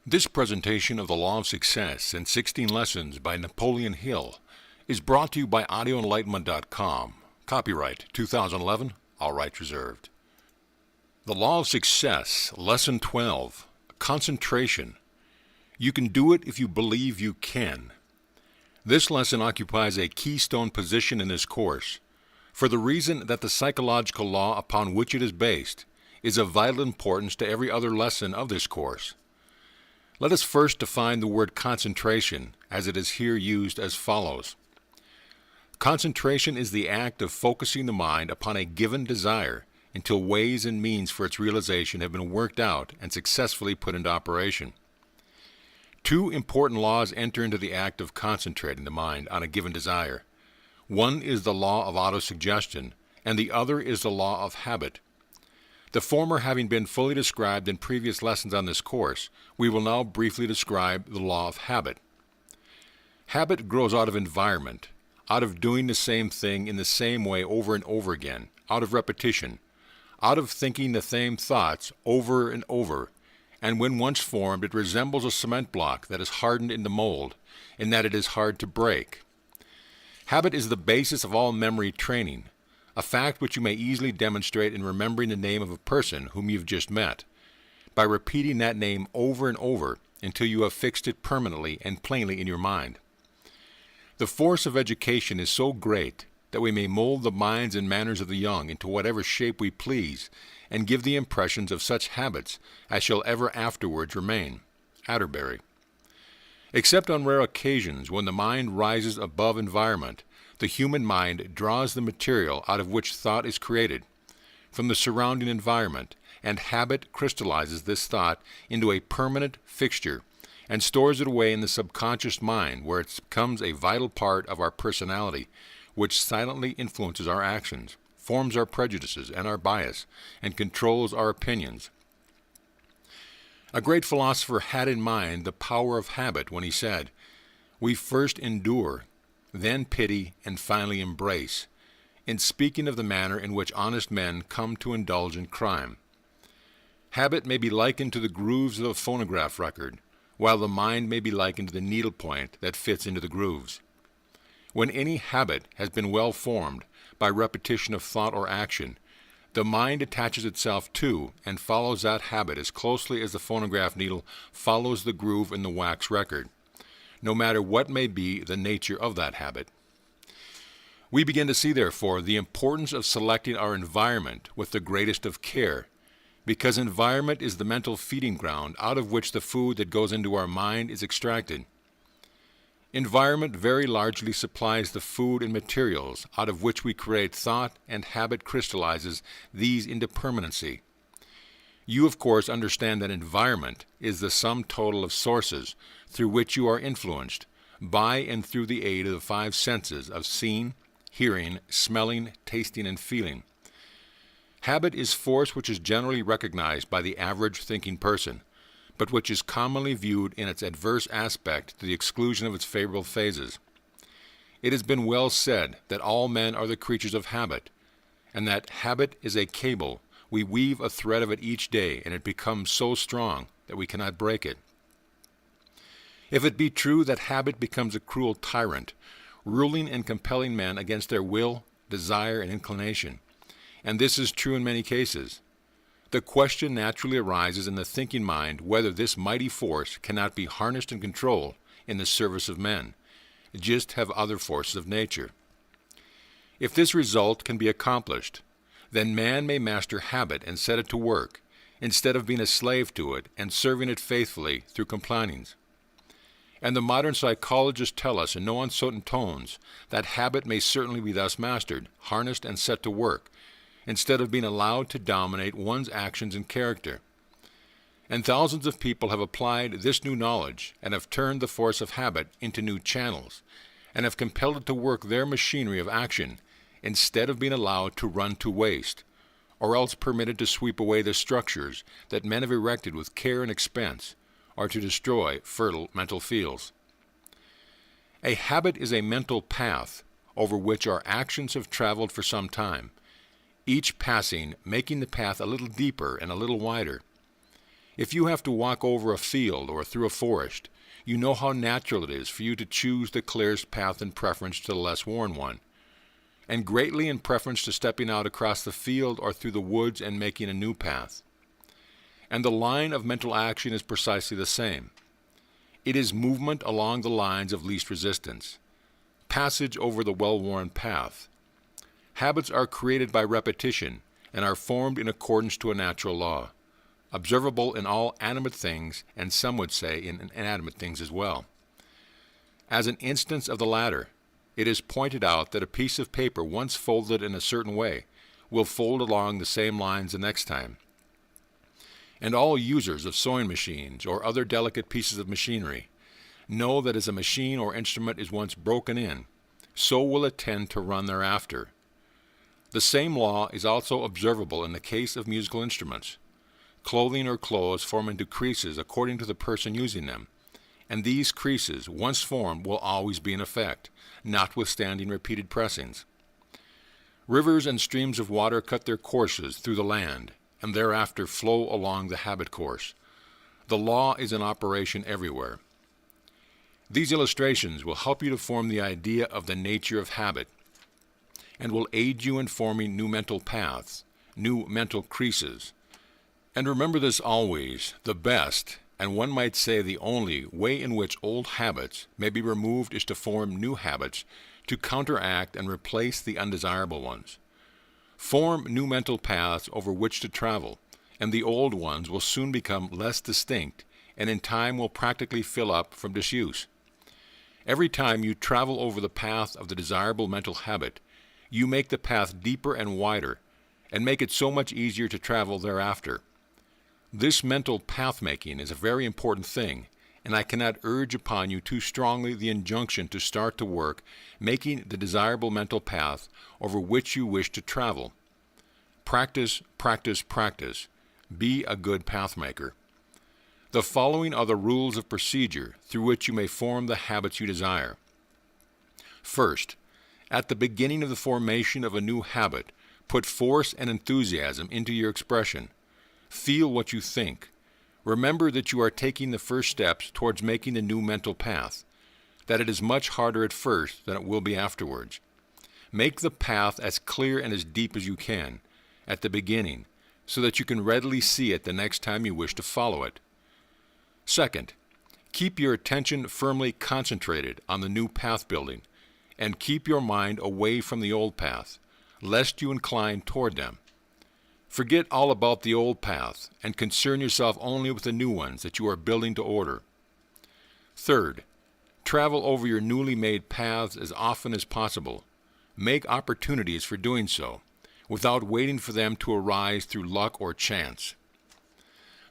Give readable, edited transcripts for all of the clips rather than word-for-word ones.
This presentation of the Law of Success in 16 Lessons by Napoleon Hill is brought to you by audioenlightenment.com. Copyright 2011, all rights reserved. The Law of Success, Lesson 12, Concentration. You can do it if you believe you can. This lesson occupies a keystone position in this course, for the reason that the psychological law upon which it is based is of vital importance to every other lesson of this course. Let us first define the word concentration as it is here used as follows. Concentration is the act of focusing the mind upon a given desire until ways and means for its realization have been worked out and successfully put into operation. Two important laws enter into the act of concentrating the mind on a given desire. One is the law of autosuggestion, and the other is the law of habit. The former having been fully described in previous lessons on this course, we will now briefly describe the law of habit. Habit grows out of environment, out of doing the same thing in the same way over and over again, out of repetition, out of thinking the same thoughts over and over, and when once formed it resembles a cement block that is hardened into mold, in that it is hard to break. Habit is the basis of all memory training, a fact which you may easily demonstrate in remembering the name of a person whom you've just met, by repeating that name over and over until you have fixed it permanently and plainly in your mind. The force of education is so great that we may mold the minds and manners of the young into whatever shape we please and give the impressions of such habits as shall ever afterwards remain. Atterbury. Except on rare occasions when the mind rises above environment, the human mind draws the material out of which thought is created from the surrounding environment, and habit crystallizes this thought into a permanent fixture and stores it away in the subconscious mind, where it becomes a vital part of our personality, which silently influences our actions, forms our prejudices and our bias, and controls our opinions. A great philosopher had in mind the power of habit when he said, "We first endure, then pity, and finally embrace," in speaking of the manner in which honest men come to indulge in crime. Habit may be likened to the grooves of a phonograph record, while the mind may be likened to the needlepoint that fits into the grooves. When any habit has been well formed by repetition of thought or action, the mind attaches itself to and follows that habit as closely as the phonograph needle follows the groove in the wax record, no matter what may be the nature of that habit. We begin to see, therefore, the importance of selecting our environment with the greatest of care, because environment is the mental feeding ground out of which the food that goes into our mind is extracted. Environment very largely supplies the food and materials out of which we create thought, and habit crystallizes these into permanency. You, of course, understand that environment is the sum total of sources through which you are influenced, by and through the aid of the five senses of seeing, hearing, smelling, tasting, and feeling. Habit is force which is generally recognized by the average thinking person, but which is commonly viewed in its adverse aspect to the exclusion of its favorable phases. It has been well said that all men are the creatures of habit, and that habit is a cable. We weave a thread of it each day, and it becomes so strong that we cannot break it. If it be true that habit becomes a cruel tyrant, ruling and compelling men against their will, desire, and inclination, and this is true in many cases, the question naturally arises in the thinking mind whether this mighty force cannot be harnessed and controlled in the service of men, just have other forces of nature. If this result can be accomplished, then man may master habit and set it to work, instead of being a slave to it and serving it faithfully through complainings. And the modern psychologists tell us in no uncertain tones that habit may certainly be thus mastered, harnessed, and set to work, instead of being allowed to dominate one's actions and character. And thousands of people have applied this new knowledge and have turned the force of habit into new channels, and have compelled it to work their machinery of action instead of being allowed to run to waste, or else permitted to sweep away the structures that men have erected with care and expense, or to destroy fertile mental fields. A habit is a mental path over which our actions have traveled for some time, each passing making the path a little deeper and a little wider. If you have to walk over a field or through a forest, you know how natural it is for you to choose the clearest path in preference to the less worn one, and greatly in preference to stepping out across the field or through the woods and making a new path. And the line of mental action is precisely the same. It is movement along the lines of least resistance, passage over the well-worn path. Habits are created by repetition and are formed in accordance to a natural law, observable in all animate things, and some would say in inanimate things as well. As an instance of the latter, it is pointed out that a piece of paper once folded in a certain way will fold along the same lines the next time. And all users of sewing machines or other delicate pieces of machinery know that as a machine or instrument is once broken in, so will it tend to run thereafter. The same law is also observable in the case of musical instruments. Clothing or clothes form into creases according to the person using them, and these creases, once formed, will always be in effect, notwithstanding repeated pressings. Rivers and streams of water cut their courses through the land, and thereafter flow along the habit course. The law is in operation everywhere. These illustrations will help you to form the idea of the nature of habit, and will aid you in forming new mental paths, new mental creases. And remember this always: the best, and one might say the only, way in which old habits may be removed is to form new habits to counteract and replace the undesirable ones. Form new mental paths over which to travel, and the old ones will soon become less distinct and in time will practically fill up from disuse. Every time you travel over the path of the desirable mental habit, you make the path deeper and wider, and make it so much easier to travel thereafter. This mental path-making is a very important thing, and I cannot urge upon you too strongly the injunction to start to work making the desirable mental path over which you wish to travel. Practice, practice, practice. Be a good path-maker. The following are the rules of procedure through which you may form the habits you desire. First, at the beginning of the formation of a new habit, put force and enthusiasm into your expression. Feel what you think. Remember that you are taking the first steps towards making the new mental path, that it is much harder at first than it will be afterwards. Make the path as clear and as deep as you can at the beginning, so that you can readily see it the next time you wish to follow it. Second, keep your attention firmly concentrated on the new path building, and keep your mind away from the old path, lest you incline toward them. Forget all about the old path, and concern yourself only with the new ones that you are building to order. Third, travel over your newly made paths as often as possible. Make opportunities for doing so, without waiting for them to arise through luck or chance.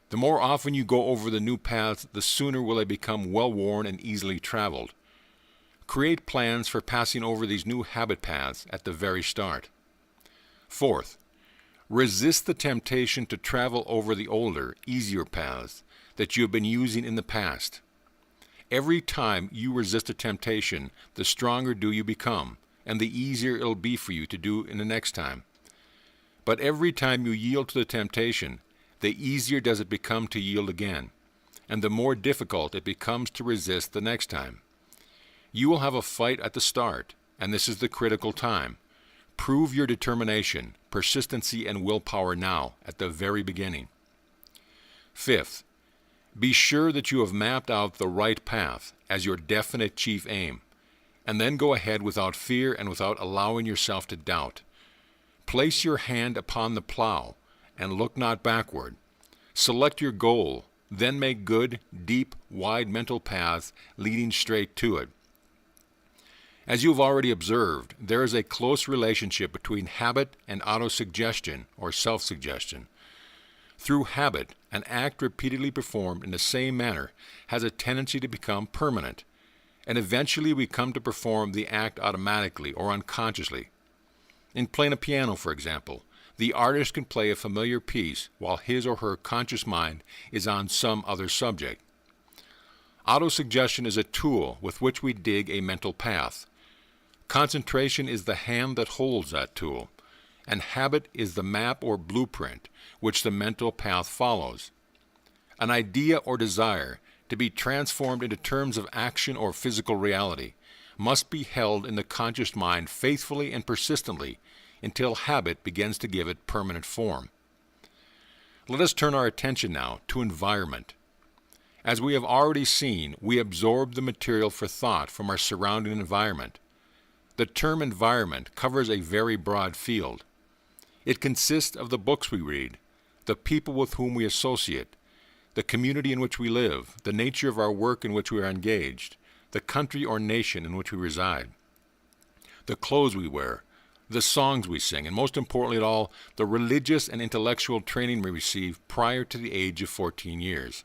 The more often you go over the new paths, the sooner will they become well-worn and easily traveled. Create plans for passing over these new habit paths at the very start. Fourth, resist the temptation to travel over the older, easier paths that you have been using in the past. Every time you resist a temptation, the stronger do you become, and the easier it'll be for you to do in the next time. But every time you yield to the temptation, the easier does it become to yield again, and the more difficult it becomes to resist the next time. You will have a fight at the start, and this is the critical time. Prove your determination, persistency, and willpower now, at the very beginning. Fifth, be sure that you have mapped out the right path as your definite chief aim, and then go ahead without fear and without allowing yourself to doubt. Place your hand upon the plow, and look not backward. Select your goal, then make good, deep, wide mental paths leading straight to it. As you have already observed, there is a close relationship between habit and autosuggestion or self-suggestion. Through habit, an act repeatedly performed in the same manner has a tendency to become permanent, and eventually we come to perform the act automatically or unconsciously. In playing a piano, for example, the artist can play a familiar piece while his or her conscious mind is on some other subject. Autosuggestion is a tool with which we dig a mental path. Concentration is the hand that holds that tool, and habit is the map or blueprint which the mental path follows. An idea or desire, to be transformed into terms of action or physical reality, must be held in the conscious mind faithfully and persistently until habit begins to give it permanent form. Let us turn our attention now to environment. As we have already seen, we absorb the material for thought from our surrounding environment. The term environment covers a very broad field. It consists of the books we read, the people with whom we associate, the community in which we live, the nature of our work in which we are engaged, the country or nation in which we reside, the clothes we wear, the songs we sing, and most importantly of all, the religious and intellectual training we receive prior to the age of 14 years.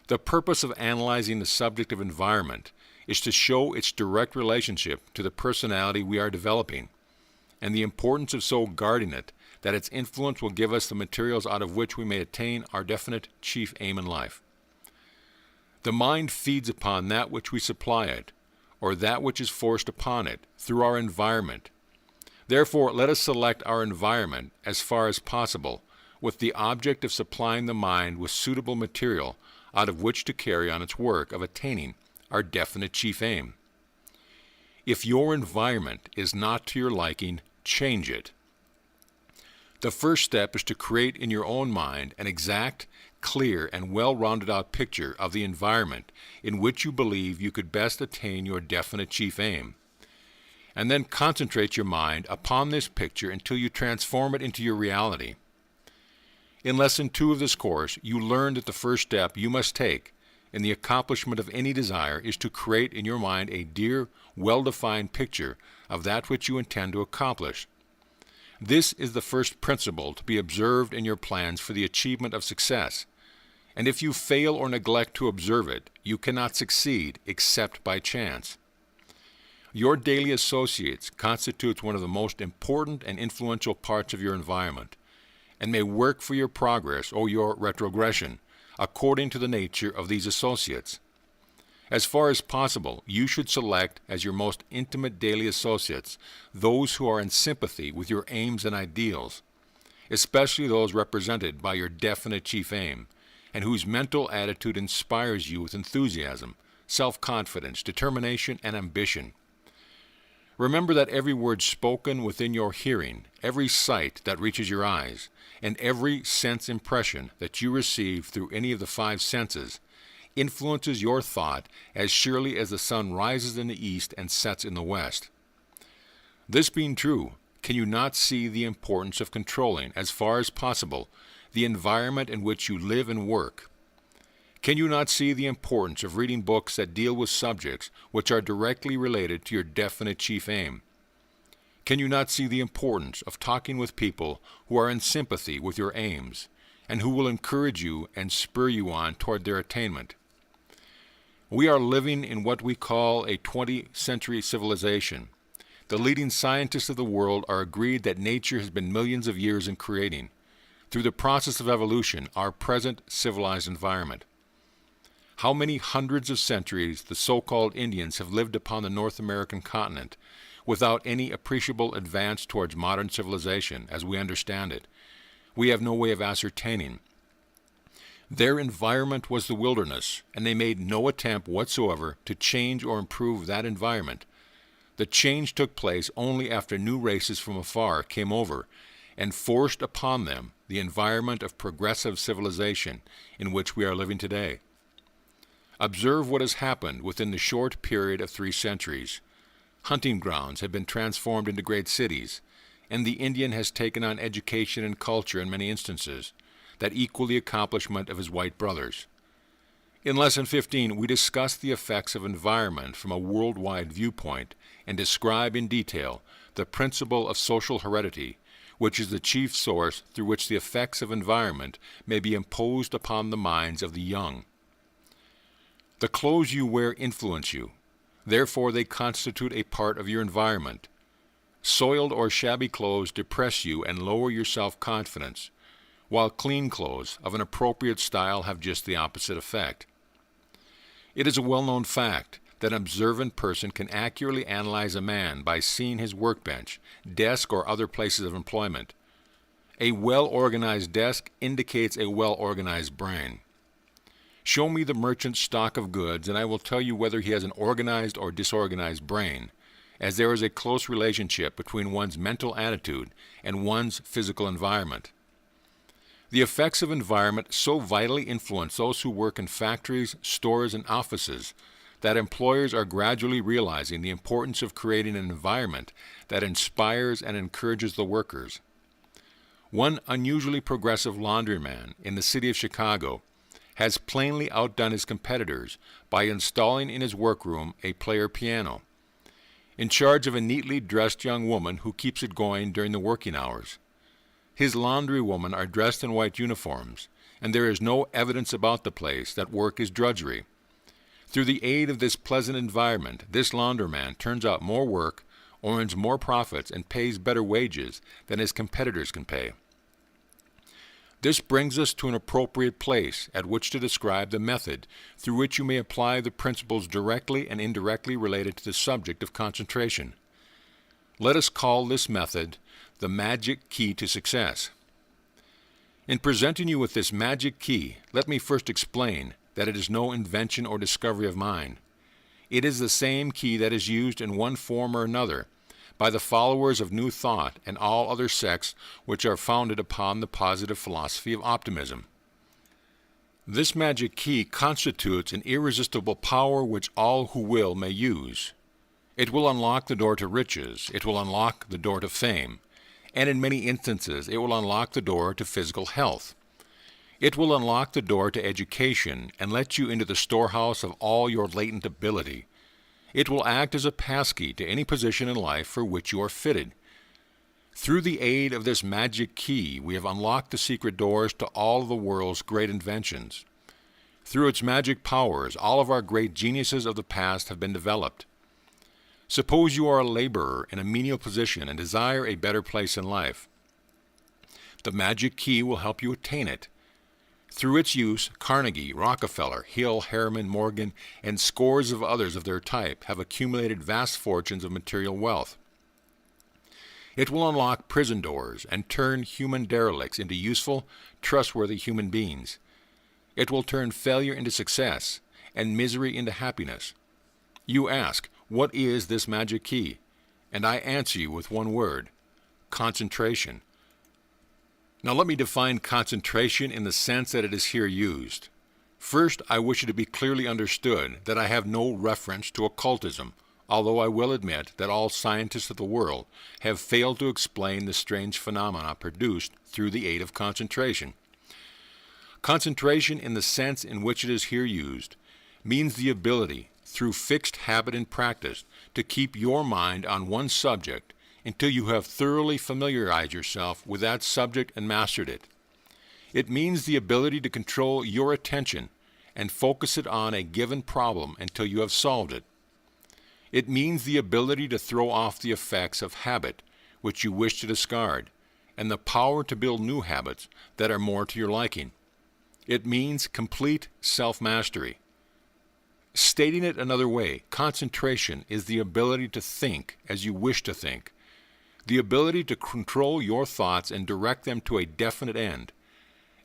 The purpose of analyzing the subject of environment is to show its direct relationship to the personality we are developing, and the importance of so guarding it that its influence will give us the materials out of which we may attain our definite chief aim in life. The mind feeds upon that which we supply it, or that which is forced upon it, through our environment. Therefore, let us select our environment as far as possible, with the object of supplying the mind with suitable material out of which to carry on its work of attaining our definite chief aim. If your environment is not to your liking, change it. The first step is to create in your own mind an exact, clear, and well-rounded out picture of the environment in which you believe you could best attain your definite chief aim. And then concentrate your mind upon this picture until you transform it into your reality. In Lesson 2 of this course, you learned that the first step you must take in the accomplishment of any desire is to create in your mind a dear, well-defined picture of that which you intend to accomplish. This is the first principle to be observed in your plans for the achievement of success, and if you fail or neglect to observe it, you cannot succeed except by chance. Your daily associates constitutes one of the most important and influential parts of your environment, and may work for your progress or your retrogression, according to the nature of these associates. As far as possible, you should select as your most intimate daily associates those who are in sympathy with your aims and ideals, especially those represented by your definite chief aim, and whose mental attitude inspires you with enthusiasm, self-confidence, determination, and ambition. Remember that every word spoken within your hearing, every sight that reaches your eyes, and every sense impression that you receive through any of the 5 senses influences your thought as surely as the sun rises in the east and sets in the west. This being true, can you not see the importance of controlling, as far as possible, the environment in which you live and work? Can you not see the importance of reading books that deal with subjects which are directly related to your definite chief aim? Can you not see the importance of talking with people who are in sympathy with your aims, and who will encourage you and spur you on toward their attainment? We are living in what we call a 20th century civilization. The leading scientists of the world are agreed that nature has been millions of years in creating, through the process of evolution, our present civilized environment. How many hundreds of centuries the so-called Indians have lived upon the North American continent without any appreciable advance towards modern civilization as we understand it, we have no way of ascertaining. Their environment was the wilderness, and they made no attempt whatsoever to change or improve that environment. The change took place only after new races from afar came over and forced upon them the environment of progressive civilization in which we are living today. Observe what has happened within the short period of 3 centuries. Hunting grounds have been transformed into great cities, and the Indian has taken on education and culture in many instances that equal the accomplishment of his white brothers. In Lesson 15, we discuss the effects of environment from a worldwide viewpoint and describe in detail the principle of social heredity, which is the chief source through which the effects of environment may be imposed upon the minds of the young. The clothes you wear influence you. Therefore, they constitute a part of your environment. Soiled or shabby clothes depress you and lower your self-confidence, while clean clothes of an appropriate style have just the opposite effect. It is a well-known fact that an observant person can accurately analyze a man by seeing his workbench, desk, or other places of employment. A well-organized desk indicates a well-organized brain. Show me the merchant's stock of goods, and I will tell you whether he has an organized or disorganized brain, as there is a close relationship between one's mental attitude and one's physical environment. The effects of environment so vitally influence those who work in factories, stores, and offices that employers are gradually realizing the importance of creating an environment that inspires and encourages the workers. One unusually progressive laundryman in the city of Chicago has plainly outdone his competitors by installing in his workroom a player piano, in charge of a neatly dressed young woman who keeps it going during the working hours. His laundrywomen are dressed in white uniforms, and there is no evidence about the place that work is drudgery. Through the aid of this pleasant environment, this laundryman turns out more work, earns more profits, and pays better wages than his competitors can pay. This brings us to an appropriate place at which to describe the method through which you may apply the principles directly and indirectly related to the subject of concentration. Let us call this method the magic key to success. In presenting you with this magic key, let me first explain that it is no invention or discovery of mine. It is the same key that is used in one form or another by the followers of New Thought and all other sects which are founded upon the positive philosophy of optimism. This magic key constitutes an irresistible power which all who will may use. It will unlock the door to riches, it will unlock the door to fame, and in many instances it will unlock the door to physical health. It will unlock the door to education and let you into the storehouse of all your latent ability. It will act as a passkey to any position in life for which you are fitted. Through the aid of this magic key, we have unlocked the secret doors to all of the world's great inventions. Through its magic powers, all of our great geniuses of the past have been developed. Suppose you are a laborer in a menial position and desire a better place in life. The magic key will help you attain it. Through its use, Carnegie, Rockefeller, Hill, Harriman, Morgan, and scores of others of their type have accumulated vast fortunes of material wealth. It will unlock prison doors and turn human derelicts into useful, trustworthy human beings. It will turn failure into success and misery into happiness. You ask, what is this magic key? And I answer you with one word: concentration. Now let me define concentration in the sense that it is here used. First, I wish it to be clearly understood that I have no reference to occultism, although I will admit that all scientists of the world have failed to explain the strange phenomena produced through the aid of concentration. Concentration, in the sense in which it is here used, means the ability, through fixed habit and practice, to keep your mind on one subject until you have thoroughly familiarized yourself with that subject and mastered it. It means the ability to control your attention and focus it on a given problem until you have solved it. It means the ability to throw off the effects of habit which you wish to discard, and the power to build new habits that are more to your liking. It means complete self-mastery. Stating it another way, concentration is the ability to think as you wish to think, the ability to control your thoughts and direct them to a definite end,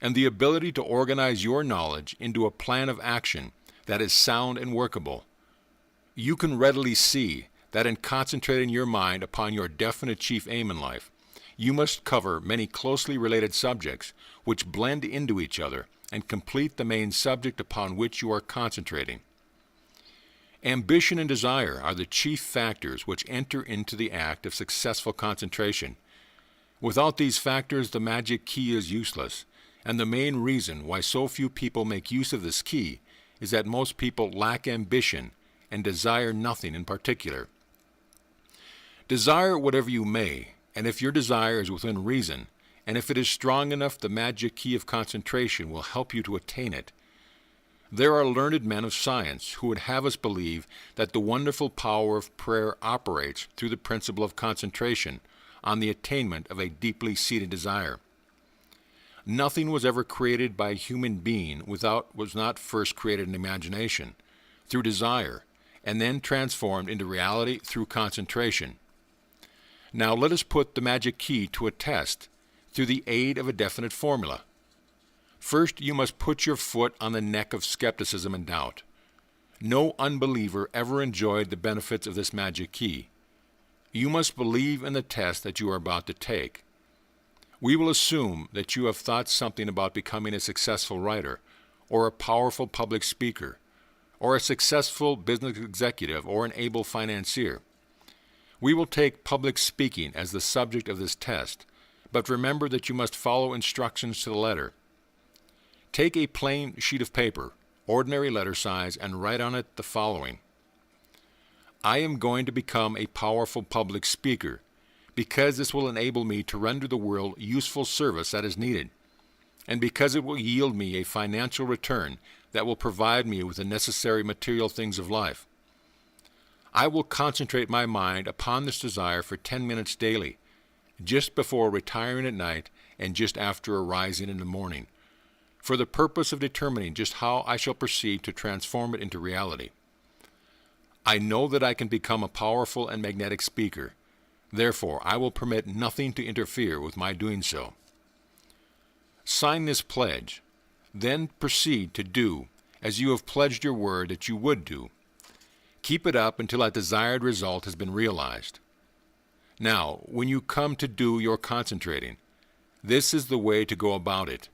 and the ability to organize your knowledge into a plan of action that is sound and workable. You can readily see that in concentrating your mind upon your definite chief aim in life, you must cover many closely related subjects which blend into each other and complete the main subject upon which you are concentrating. Ambition and desire are the chief factors which enter into the act of successful concentration. Without these factors, the magic key is useless, and the main reason why so few people make use of this key is that most people lack ambition and desire nothing in particular. Desire whatever you may, and if your desire is within reason, and if it is strong enough, the magic key of concentration will help you to attain it. There are learned men of science who would have us believe that the wonderful power of prayer operates through the principle of concentration on the attainment of a deeply seated desire. Nothing was ever created by a human being was not first created in imagination, through desire, and then transformed into reality through concentration. Now let us put the magic key to a test through the aid of a definite formula. First, you must put your foot on the neck of skepticism and doubt. No unbeliever ever enjoyed the benefits of this magic key. You must believe in the test that you are about to take. We will assume that you have thought something about becoming a successful writer, or a powerful public speaker, or a successful business executive, or an able financier. We will take public speaking as the subject of this test, but remember that you must follow instructions to the letter. Take a plain sheet of paper, ordinary letter size, and write on it the following: I am going to become a powerful public speaker because this will enable me to render the world useful service that is needed, and because it will yield me a financial return that will provide me with the necessary material things of life. I will concentrate my mind upon this desire for 10 minutes daily, just before retiring at night and just after arising in the morning, for the purpose of determining just how I shall proceed to transform it into reality. I know that I can become a powerful and magnetic speaker. Therefore, I will permit nothing to interfere with my doing so. Sign this pledge. Then proceed to do as you have pledged your word that you would do. Keep it up until that desired result has been realized. Now, when you come to do your concentrating, this is the way to go about it.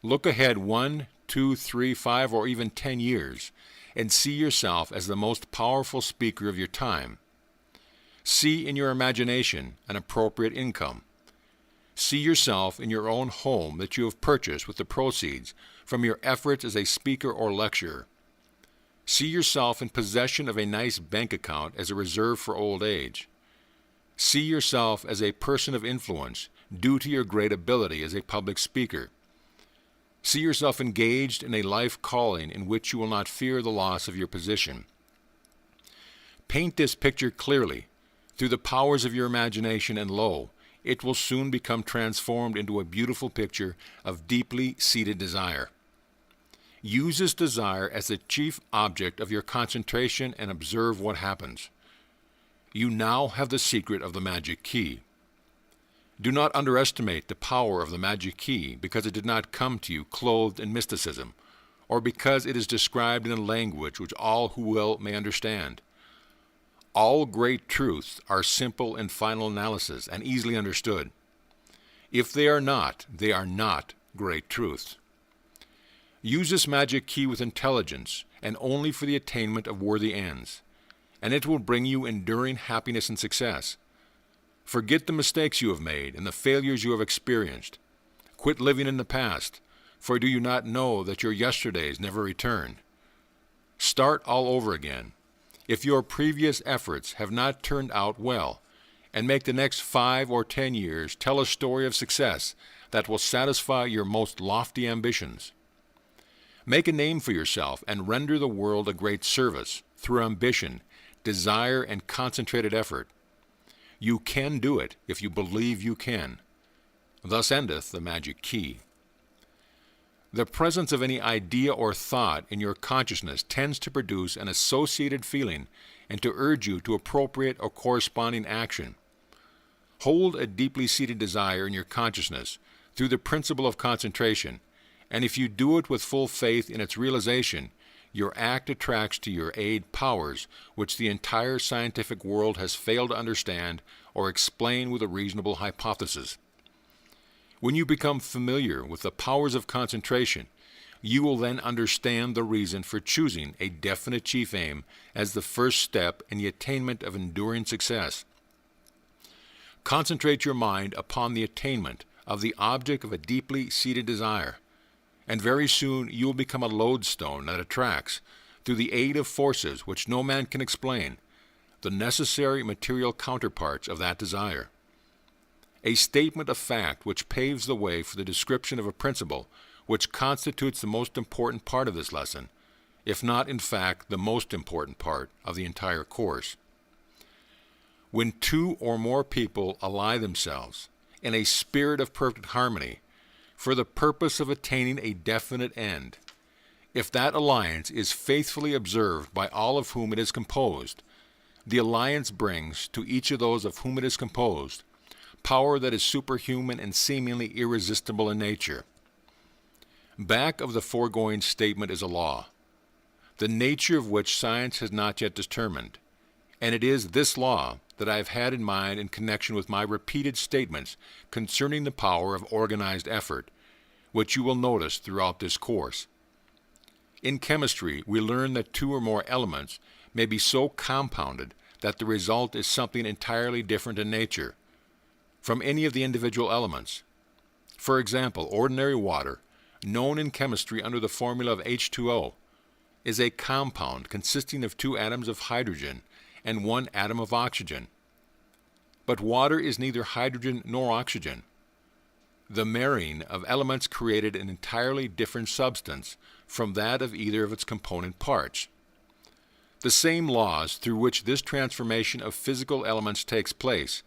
Look ahead 1, 2, 3, 5, or even 10 years, and see yourself as the most powerful speaker of your time. See in your imagination an appropriate income. See yourself in your own home that you have purchased with the proceeds from your efforts as a speaker or lecturer. See yourself in possession of a nice bank account as a reserve for old age. See yourself as a person of influence due to your great ability as a public speaker. See yourself engaged in a life calling in which you will not fear the loss of your position. Paint this picture clearly through the powers of your imagination, and lo, it will soon become transformed into a beautiful picture of deeply seated desire. Use this desire as the chief object of your concentration and observe what happens. You now have the secret of the magic key. Do not underestimate the power of the magic key because it did not come to you clothed in mysticism, or because it is described in a language which all who will may understand. All great truths are simple in final analysis and easily understood. If they are not great truths. Use this magic key with intelligence and only for the attainment of worthy ends, and it will bring you enduring happiness and success. Forget the mistakes you have made and the failures you have experienced. Quit living in the past, for do you not know that your yesterdays never return? Start all over again. If your previous efforts have not turned out well, and make the next 5 or 10 years tell a story of success that will satisfy your most lofty ambitions. Make a name for yourself and render the world a great service through ambition, desire, and concentrated effort. You can do it if you believe you can. Thus endeth the magic key. The presence of any idea or thought in your consciousness tends to produce an associated feeling and to urge you to appropriate or corresponding action. Hold a deeply seated desire in your consciousness through the principle of concentration, and if you do it with full faith in its realization, your act attracts to your aid powers which the entire scientific world has failed to understand or explain with a reasonable hypothesis. When you become familiar with the powers of concentration, you will then understand the reason for choosing a definite chief aim as the first step in the attainment of enduring success. Concentrate your mind upon the attainment of the object of a deeply seated desire, and very soon you will become a lodestone that attracts, through the aid of forces which no man can explain, the necessary material counterparts of that desire. A statement of fact which paves the way for the description of a principle which constitutes the most important part of this lesson, if not in fact the most important part of the entire course. When 2 or more people ally themselves in a spirit of perfect harmony, for the purpose of attaining a definite end, if that alliance is faithfully observed by all of whom it is composed, the alliance brings to each of those of whom it is composed power that is superhuman and seemingly irresistible in nature. Back of the foregoing statement is a law, the nature of which science has not yet determined, and it is this law that I have had in mind in connection with my repeated statements concerning the power of organized effort, which you will notice throughout this course. In chemistry, we learn that two or more elements may be so compounded that the result is something entirely different in nature from any of the individual elements. For example, ordinary water, known in chemistry under the formula of H2O, is a compound consisting of two atoms of hydrogen and one atom of oxygen. But water is neither hydrogen nor oxygen. The marrying of elements created an entirely different substance from that of either of its component parts. The same laws through which this transformation of physical elements takes place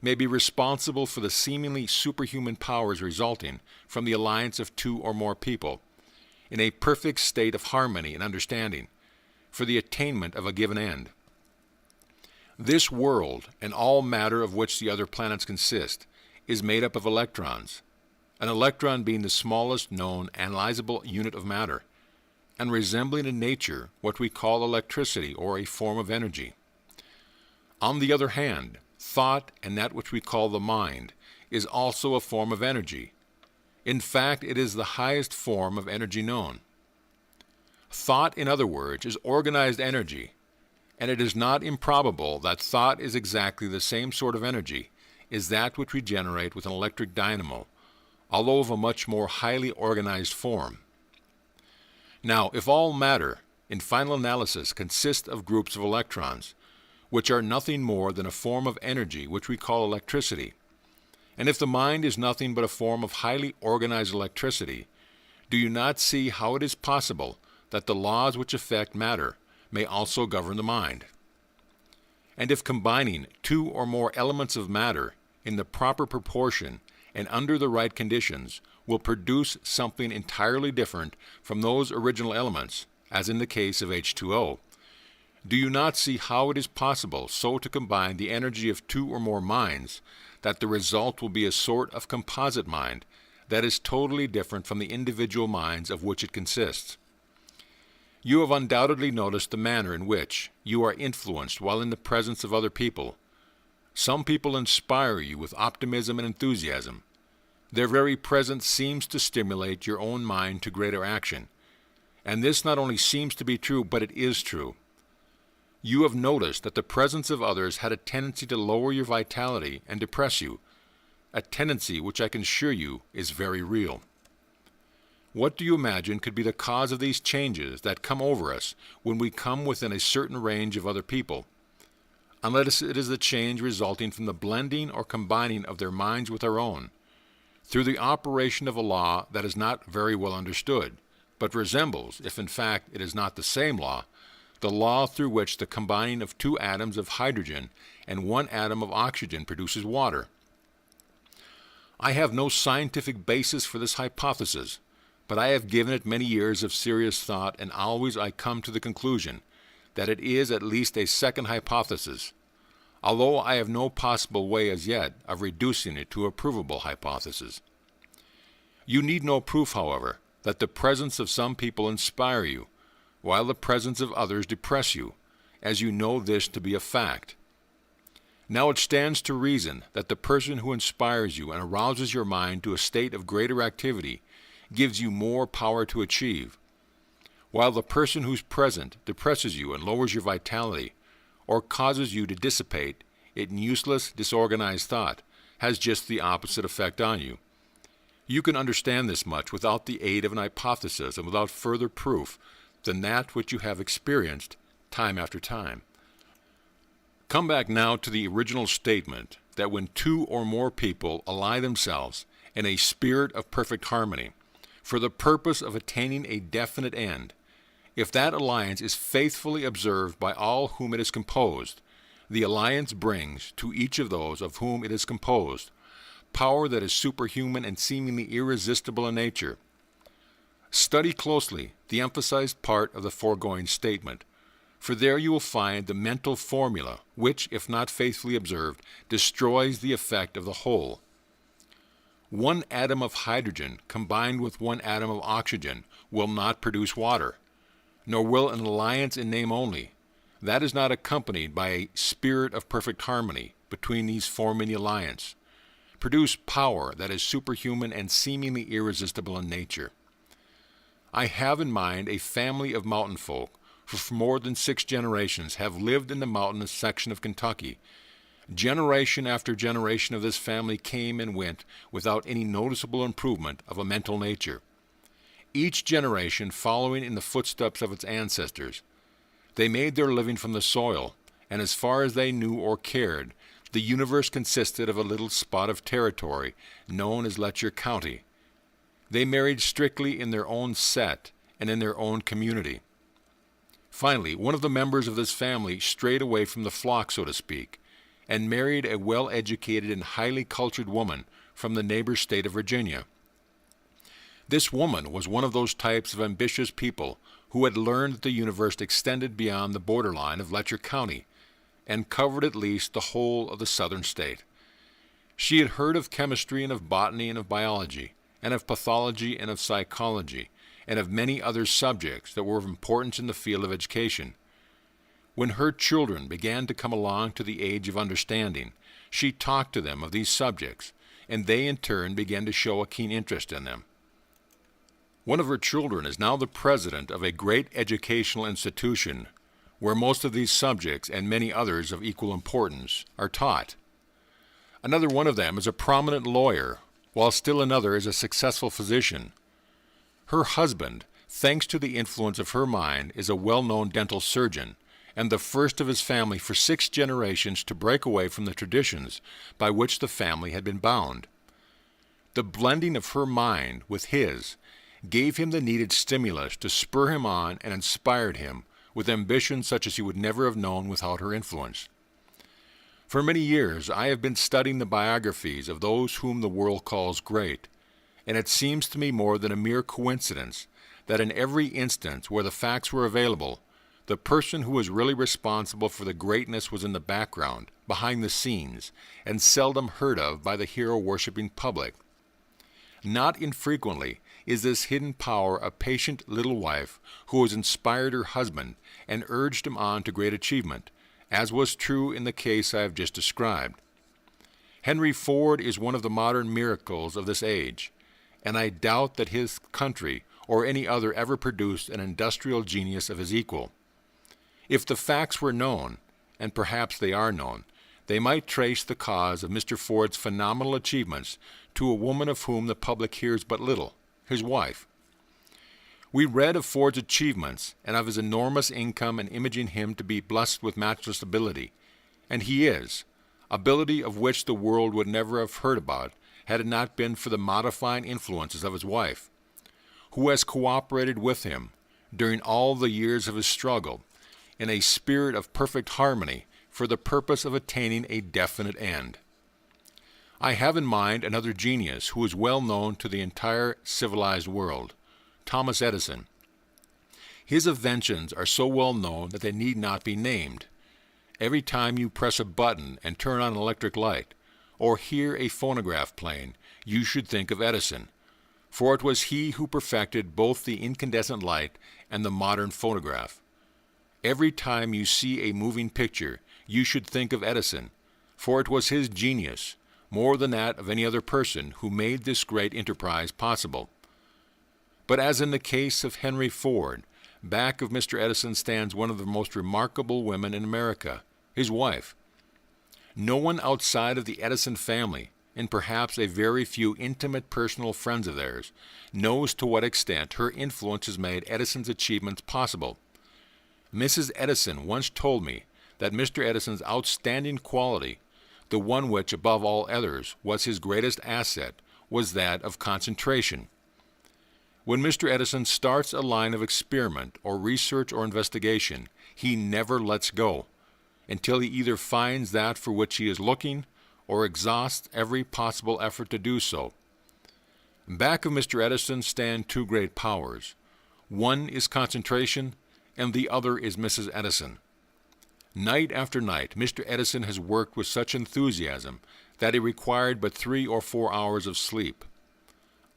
may be responsible for the seemingly superhuman powers resulting from the alliance of two or more people, in a perfect state of harmony and understanding, for the attainment of a given end. This world, and all matter of which the other planets consist, is made up of electrons, an electron being the smallest known analyzable unit of matter, and resembling in nature what we call electricity or a form of energy. On the other hand, thought and that which we call the mind is also a form of energy. In fact, it is the highest form of energy known. Thought, in other words, is organized energy, and it is not improbable that thought is exactly the same sort of energy as that which we generate with an electric dynamo, although of a much more highly organized form. Now, if all matter, in final analysis, consists of groups of electrons, which are nothing more than a form of energy which we call electricity, and if the mind is nothing but a form of highly organized electricity, do you not see how it is possible that the laws which affect matter may also govern the mind? And if combining two or more elements of matter in the proper proportion and under the right conditions will produce something entirely different from those original elements, as in the case of H2O, do you not see how it is possible so to combine the energy of two or more minds that the result will be a sort of composite mind that is totally different from the individual minds of which it consists? You have undoubtedly noticed the manner in which you are influenced while in the presence of other people. Some people inspire you with optimism and enthusiasm. Their very presence seems to stimulate your own mind to greater action. And this not only seems to be true, but it is true. You have noticed that the presence of others had a tendency to lower your vitality and depress you, a tendency which I can assure you is very real. What do you imagine could be the cause of these changes that come over us when we come within a certain range of other people? Unless it is the change resulting from the blending or combining of their minds with our own, through the operation of a law that is not very well understood, but resembles, if in fact it is not the same law, the law through which the combining of two atoms of hydrogen and one atom of oxygen produces water. I have no scientific basis for this hypothesis, but I have given it many years of serious thought, and always I come to the conclusion that it is at least a second hypothesis, although I have no possible way as yet of reducing it to a provable hypothesis. You need no proof, however, that the presence of some people inspire you, while the presence of others depress you, as you know this to be a fact. Now it stands to reason that the person who inspires you and arouses your mind to a state of greater activity gives you more power to achieve, while the person who's present depresses you and lowers your vitality, or causes you to dissipate in useless, disorganized thought, has just the opposite effect on you. You can understand this much without the aid of an hypothesis and without further proof than that which you have experienced time after time. Come back now to the original statement that when two or more people ally themselves in a spirit of perfect harmony for the purpose of attaining a definite end, if that alliance is faithfully observed by all whom it is composed, the alliance brings to each of those of whom it is composed power that is superhuman and seemingly irresistible in nature. Study closely the emphasized part of the foregoing statement, For there you will find the mental formula, which, if not faithfully observed, destroys the effect of the whole. One atom of hydrogen combined with one atom of oxygen will not produce water, nor will an alliance in name only, that is not accompanied by a spirit of perfect harmony between these forming the alliance, produce power that is superhuman and seemingly irresistible in nature. I have in mind a family of mountain folk who for more than 6 generations have lived in the mountainous section of Kentucky. Generation after generation of this family came and went without any noticeable improvement of a mental nature, each generation following in the footsteps of its ancestors. They made their living from the soil, and as far as they knew or cared, the universe consisted of a little spot of territory known as Letcher County. They married strictly in their own set and in their own community. Finally, one of the members of this family strayed away from the flock, so to speak, and married a well-educated and highly cultured woman from the neighbor state of Virginia. This woman was one of those types of ambitious people who had learned that the universe extended beyond the borderline of Letcher County and covered at least the whole of the southern state. She had heard of chemistry and of botany and of biology, and of pathology and of psychology, and of many other subjects that were of importance in the field of education. When her children began to come along to the age of understanding, she talked to them of these subjects, and they in turn began to show a keen interest in them. One of her children is now the president of a great educational institution where most of these subjects and many others of equal importance are taught. Another one of them is a prominent lawyer, while still another is a successful physician. Her husband, thanks to the influence of her mind, is a well-known dental surgeon, and the first of his family for 6 generations to break away from the traditions by which the family had been bound. The blending of her mind with his gave him the needed stimulus to spur him on and inspired him with ambition such as he would never have known without her influence. For many years I have been studying the biographies of those whom the world calls great, and it seems to me more than a mere coincidence that in every instance where the facts were available, the person who was really responsible for the greatness was in the background, behind the scenes, and seldom heard of by the hero-worshipping public. Not infrequently is this hidden power a patient little wife who has inspired her husband and urged him on to great achievement, as was true in the case I have just described. Henry Ford is one of the modern miracles of this age, and I doubt that his country or any other ever produced an industrial genius of his equal. If the facts were known, and perhaps they are known, they might trace the cause of Mr. Ford's phenomenal achievements to a woman of whom the public hears but little, his wife. We read of Ford's achievements and of his enormous income and imaging him to be blessed with matchless ability, and he is, ability of which the world would never have heard about had it not been for the modifying influences of his wife, who has cooperated with him during all the years of his struggle in a spirit of perfect harmony for the purpose of attaining a definite end. I have in mind another genius who is well known to the entire civilized world, Thomas Edison. His inventions are so well known that they need not be named. Every time you press a button and turn on an electric light, or hear a phonograph playing, you should think of Edison, for it was he who perfected both the incandescent light and the modern phonograph. Every time you see a moving picture, you should think of Edison, for it was his genius, more than that of any other person, who made this great enterprise possible. But as in the case of Henry Ford, back of Mr. Edison stands one of the most remarkable women in America, his wife. No one outside of the Edison family, and perhaps a very few intimate personal friends of theirs, knows to what extent her influence has made Edison's achievements possible. Mrs. Edison once told me that Mr. Edison's outstanding quality, the one which above all others was his greatest asset, was that of concentration. When Mr. Edison starts a line of experiment or research or investigation, he never lets go until he either finds that for which he is looking or exhausts every possible effort to do so. Back of Mr. Edison stand 2 great powers. One is concentration, and the other is Mrs. Edison. Night after night, Mr. Edison has worked with such enthusiasm that he required but 3 or 4 hours of sleep.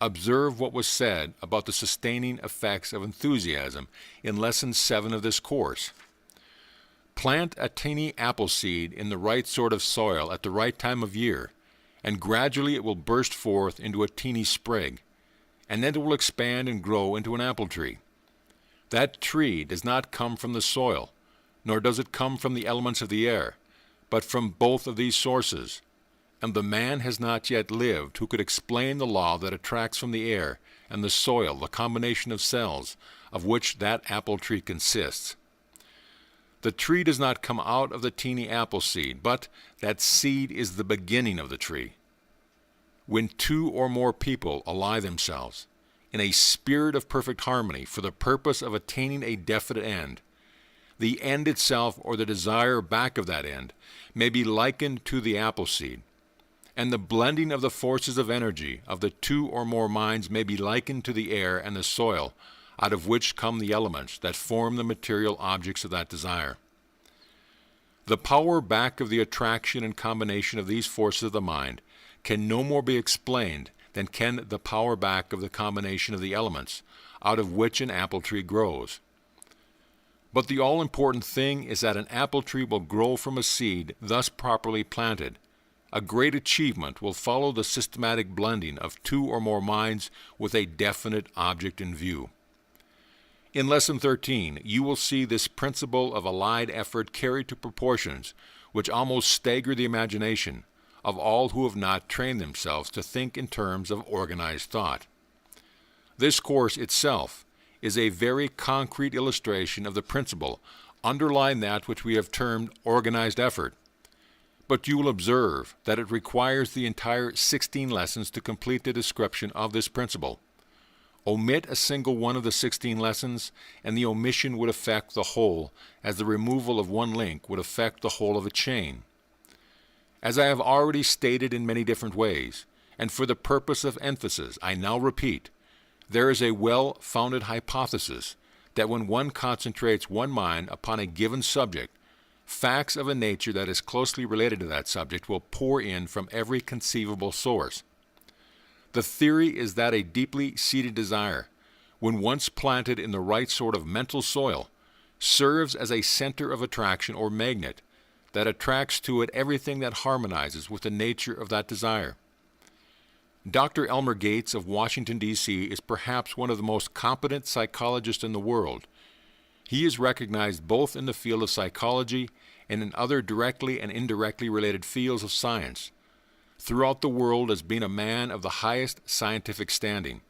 Observe what was said about the sustaining effects of enthusiasm in Lesson 7 of this course. Plant a teeny apple seed in the right sort of soil at the right time of year, and gradually it will burst forth into a teeny sprig, and then it will expand and grow into an apple tree. That tree does not come from the soil, nor does it come from the elements of the air, but from both of these sources. And the man has not yet lived who could explain the law that attracts from the air and the soil the combination of cells of which that apple tree consists. The tree does not come out of the teeny apple seed, but that seed is the beginning of the tree. When 2 or more people ally themselves in a spirit of perfect harmony for the purpose of attaining a definite end, the end itself or the desire back of that end may be likened to the apple seed, and the blending of the forces of energy of the 2 or more minds may be likened to the air and the soil, out of which come the elements that form the material objects of that desire. The power back of the attraction and combination of these forces of the mind can no more be explained than can the power back of the combination of the elements, out of which an apple tree grows. But the all-important thing is that an apple tree will grow from a seed thus properly planted. A great achievement will follow the systematic blending of 2 or more minds with a definite object in view. In Lesson 13, you will see this principle of allied effort carried to proportions which almost stagger the imagination of all who have not trained themselves to think in terms of organized thought. This course itself is a very concrete illustration of the principle underlying that which we have termed organized effort. But you will observe that it requires the entire 16 lessons to complete the description of this principle. Omit a single one of the 16 lessons, and the omission would affect the whole, as the removal of one link would affect the whole of a chain. As I have already stated in many different ways, and for the purpose of emphasis, I now repeat, there is a well-founded hypothesis that when one concentrates one mind upon a given subject, facts of a nature that is closely related to that subject will pour in from every conceivable source. The theory is that a deeply seated desire, when once planted in the right sort of mental soil, serves as a center of attraction or magnet that attracts to it everything that harmonizes with the nature of that desire. Dr. Elmer Gates of Washington, D.C. is perhaps one of the most competent psychologists in the world. He is recognized both in the field of psychology and in other directly and indirectly related fields of science throughout the world as being a man of the highest scientific standing.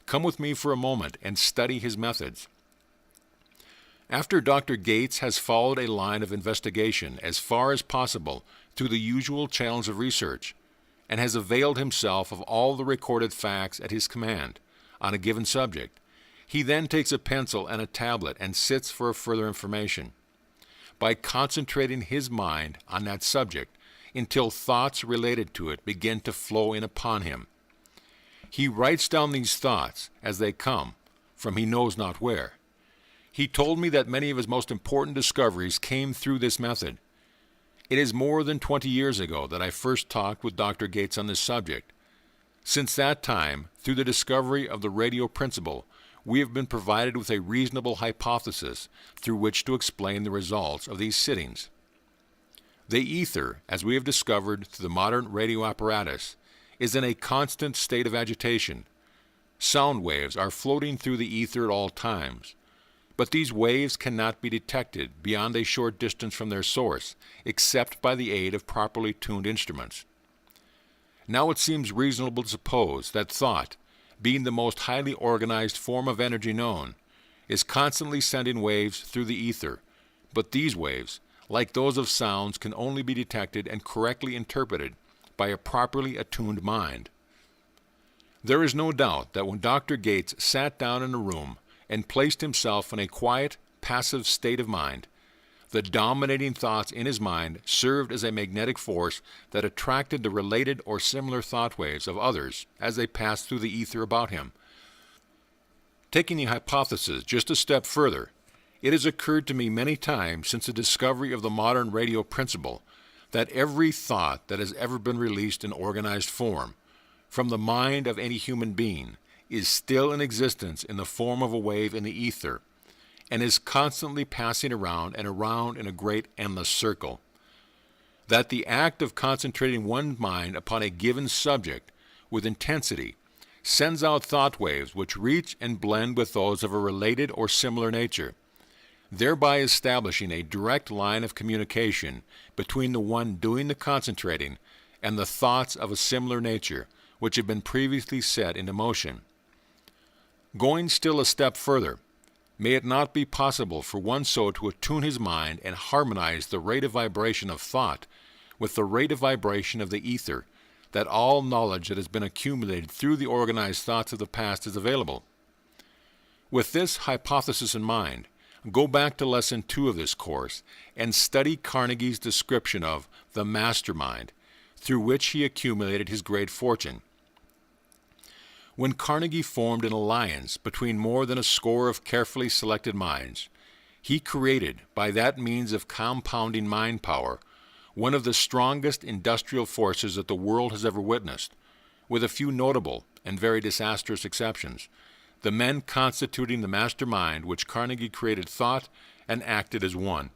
Come with me for a moment and study his methods. After Dr. Gates has followed a line of investigation as far as possible through the usual channels of research, and has availed himself of all the recorded facts at his command on a given subject, he then takes a pencil and a tablet and sits for further information. By concentrating his mind on that subject until thoughts related to it begin to flow in upon him. He writes down these thoughts as they come, from he knows not where. He told me that many of his most important discoveries came through this method. It is more than 20 years ago that I first talked with Dr. Gates on this subject. Since that time, through the discovery of the radio principle, we have been provided with a reasonable hypothesis through which to explain the results of these sittings. The ether, as we have discovered through the modern radio apparatus, is in a constant state of agitation. Sound waves are floating through the ether at all times, but these waves cannot be detected beyond a short distance from their source, except by the aid of properly tuned instruments. Now it seems reasonable to suppose that thought, being the most highly organized form of energy known, is constantly sending waves through the ether, but these waves, like those of sounds, can only be detected and correctly interpreted by a properly attuned mind. There is no doubt that when Dr. Gates sat down in a room and placed himself in a quiet, passive state of mind, the dominating thoughts in his mind served as a magnetic force that attracted the related or similar thought waves of others as they passed through the ether about him. Taking the hypothesis just a step further, It has occurred to me many times since the discovery of the modern radio principle that every thought that has ever been released in organized form from the mind of any human being is still in existence in the form of a wave in the ether, and is constantly passing around and around in a great endless circle. That the act of concentrating one's mind upon a given subject with intensity sends out thought waves which reach and blend with those of a related or similar nature, thereby establishing a direct line of communication between the one doing the concentrating and the thoughts of a similar nature which have been previously set into motion. Going still a step further, may it not be possible for one so to attune his mind and harmonize the rate of vibration of thought with the rate of vibration of the ether, that all knowledge that has been accumulated through the organized thoughts of the past is available? With this hypothesis in mind, go back to Lesson 2 of this course and study Carnegie's description of the mastermind, through which he accumulated his great fortune. When Carnegie formed an alliance between more than a score of carefully selected minds, he created, by that means of compounding mind power, one of the strongest industrial forces that the world has ever witnessed, with a few notable and very disastrous exceptions. The men constituting the mastermind which Carnegie created thought and acted as one.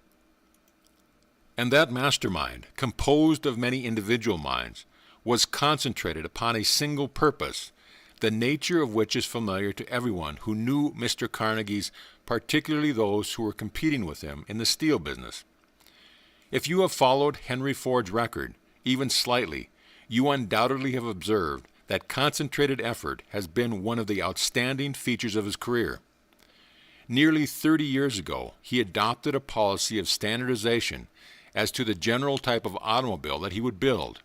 And that mastermind, composed of many individual minds, was concentrated upon a single purpose, the nature of which is familiar to everyone who knew Mr. Carnegie's, particularly those who were competing with him in the steel business. If you have followed Henry Ford's record, even slightly, you undoubtedly have observed that concentrated effort has been one of the outstanding features of his career. Nearly 30 years ago, he adopted a policy of standardization as to the general type of automobile that he would build,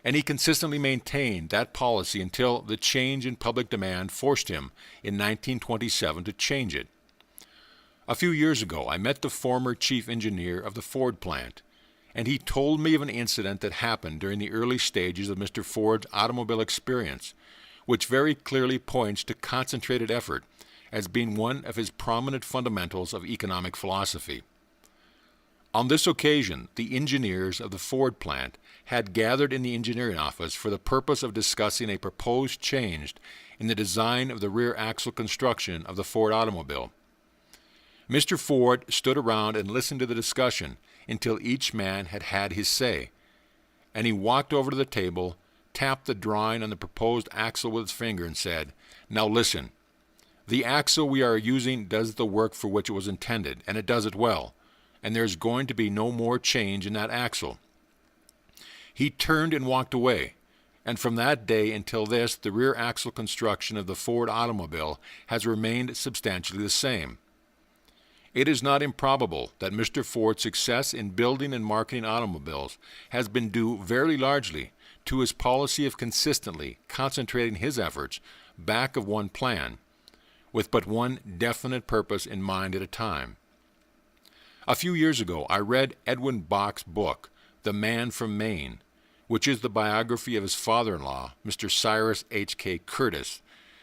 and he consistently maintained that policy until the change in public demand forced him in 1927 to change it. A few years ago, I met the former chief engineer of the Ford plant, and he told me of an incident that happened during the early stages of Mr. Ford's automobile experience, which very clearly points to concentrated effort as being one of his prominent fundamentals of economic philosophy. On this occasion, the engineers of the Ford plant had gathered in the engineering office for the purpose of discussing a proposed change in the design of the rear axle construction of the Ford automobile. Mr. Ford stood around and listened to the discussion until each man had had his say, and he walked over to the table, tapped the drawing on the proposed axle with his finger, and said, "Now listen. The axle we are using does the work for which it was intended, and it does it well, and there is going to be no more change in that axle." He turned and walked away, and from that day until this, the rear axle construction of the Ford automobile has remained substantially the same. It is not improbable that Mr. Ford's success in building and marketing automobiles has been due very largely to his policy of consistently concentrating his efforts back of one plan, with but one definite purpose in mind at a time. A few years ago, I read Edwin Bach's book, The Man from Maine, which is the biography of his father-in-law, Mr. Cyrus H.K. Curtis,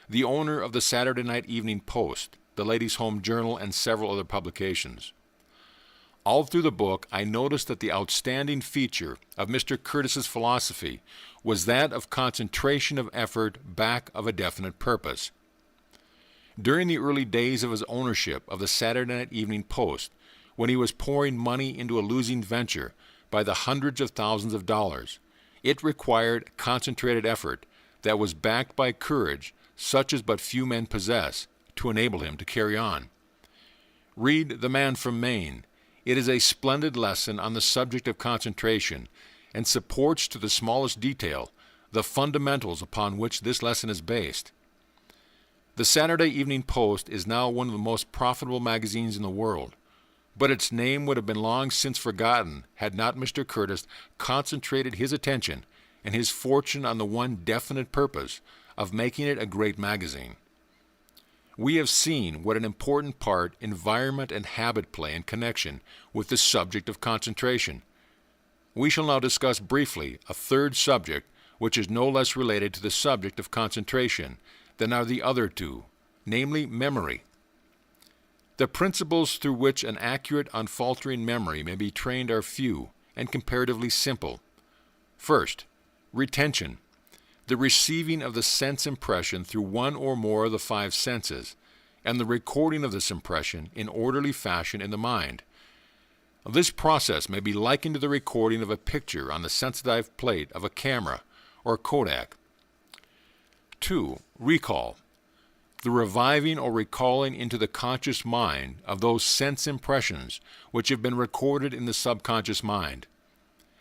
the owner of the Saturday Night Evening Post, the Ladies' Home Journal, and several other publications. All through the book, I noticed that the outstanding feature of Mr. Curtis's philosophy was that of concentration of effort back of a definite purpose. During the early days of his ownership of the Saturday Night Evening Post, when he was pouring money into a losing venture by the hundreds of thousands of dollars, it required concentrated effort that was backed by courage such as but few men possess to enable him to carry on. Read The Man from Maine. It is a splendid lesson on the subject of concentration and supports to the smallest detail the fundamentals upon which this lesson is based. The Saturday Evening Post is now one of the most profitable magazines in the world, but its name would have been long since forgotten had not Mr. Curtis concentrated his attention and his fortune on the one definite purpose of making it a great magazine. We have seen what an important part environment and habit play in connection with the subject of concentration. We shall now discuss briefly a third subject which is no less related to the subject of concentration than are the other two, namely memory. The principles through which an accurate, unfaltering memory may be trained are few and comparatively simple. First, retention, the receiving of the sense impression through one or more of the five senses, and the recording of this impression in orderly fashion in the mind. This process may be likened to the recording of a picture on the sensitive plate of a camera or Kodak. 2. Recall, the reviving or recalling into the conscious mind of those sense impressions which have been recorded in the subconscious mind.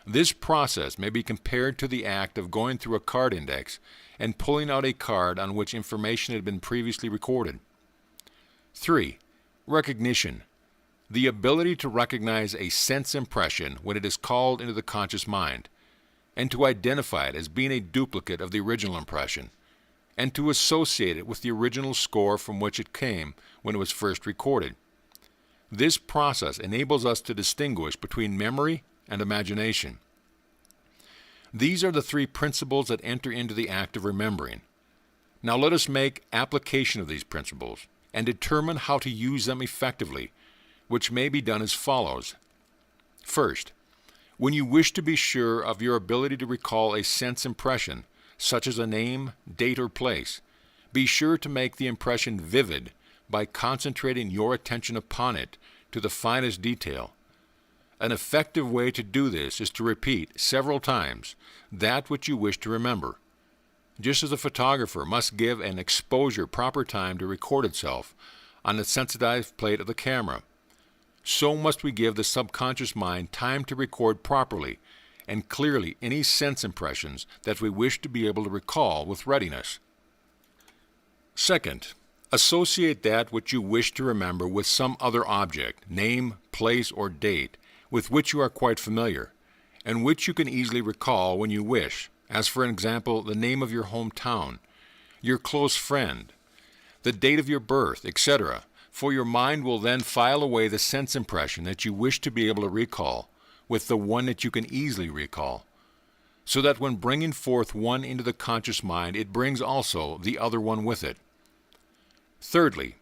This process may be compared to the act of going through a card index and pulling out a card on which information had been previously recorded. 3. Recognition, the ability to recognize a sense impression when it is called into the conscious mind, and to identify it as being a duplicate of the original impression, and to associate it with the original score from which it came when it was first recorded. This process enables us to distinguish between memory and imagination. These are the three principles that enter into the act of remembering. Now let us make application of these principles and determine how to use them effectively, which may be done as follows. First, when you wish to be sure of your ability to recall a sense impression, such as a name, date, or place, be sure to make the impression vivid by concentrating your attention upon it to the finest detail. An effective way to do this is to repeat several times that which you wish to remember. Just as a photographer must give an exposure proper time to record itself on the sensitive plate of the camera, so must we give the subconscious mind time to record properly and clearly any sense impressions that we wish to be able to recall with readiness. Second, associate that which you wish to remember with some other object, name, place, or date, with which you are quite familiar, and which you can easily recall when you wish, as for example, the name of your hometown, your close friend, the date of your birth, etc., for your mind will then file away the sense impression that you wish to be able to recall with the one that you can easily recall, so that when bringing forth one into the conscious mind, it brings also the other one with it. Thirdly,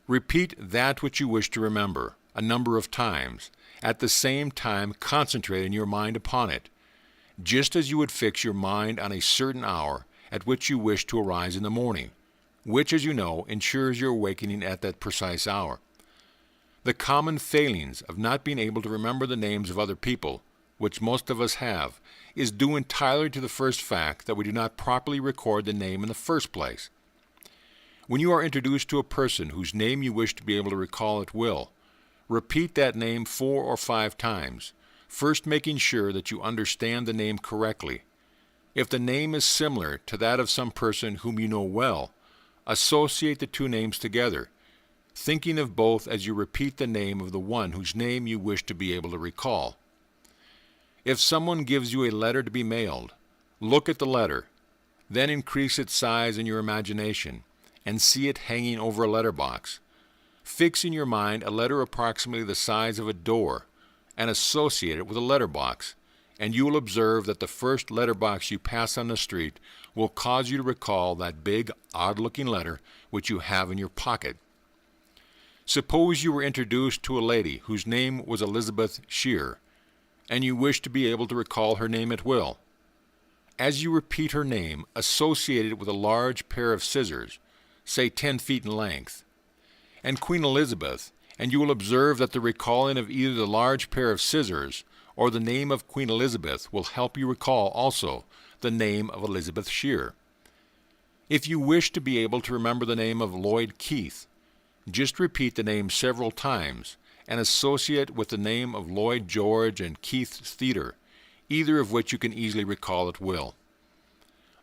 repeat that which you wish to remember a number of times, at the same time concentrating your mind upon it, just as you would fix your mind on a certain hour at which you wish to arise in the morning, which, as you know, ensures your awakening at that precise hour. The common failings of not being able to remember the names of other people, which most of us have, is due entirely to the first fact that we do not properly record the name in the first place. When you are introduced to a person whose name you wish to be able to recall at will, repeat that name 4 or 5 times, first making sure that you understand the name correctly. If the name is similar to that of some person whom you know well, associate the two names together, thinking of both as you repeat the name of the one whose name you wish to be able to recall. If someone gives you a letter to be mailed, look at the letter, then increase its size in your imagination, and see it hanging over a letterbox. Fix in your mind a letter approximately the size of a door and associate it with a letterbox, and you will observe that the first letterbox you pass on the street will cause you to recall that big, odd-looking letter which you have in your pocket. Suppose you were introduced to a lady whose name was Elizabeth Shear, and you wish to be able to recall her name at will. As you repeat her name, associate it with a large pair of scissors, say 10 feet in length, and Queen Elizabeth, and you will observe that the recalling of either the large pair of scissors or the name of Queen Elizabeth will help you recall also the name of Elizabeth Shear. If you wish to be able to remember the name of Lloyd Keith, just repeat the name several times and associate with the name of Lloyd George and Keith Theatre, either of which you can easily recall at will.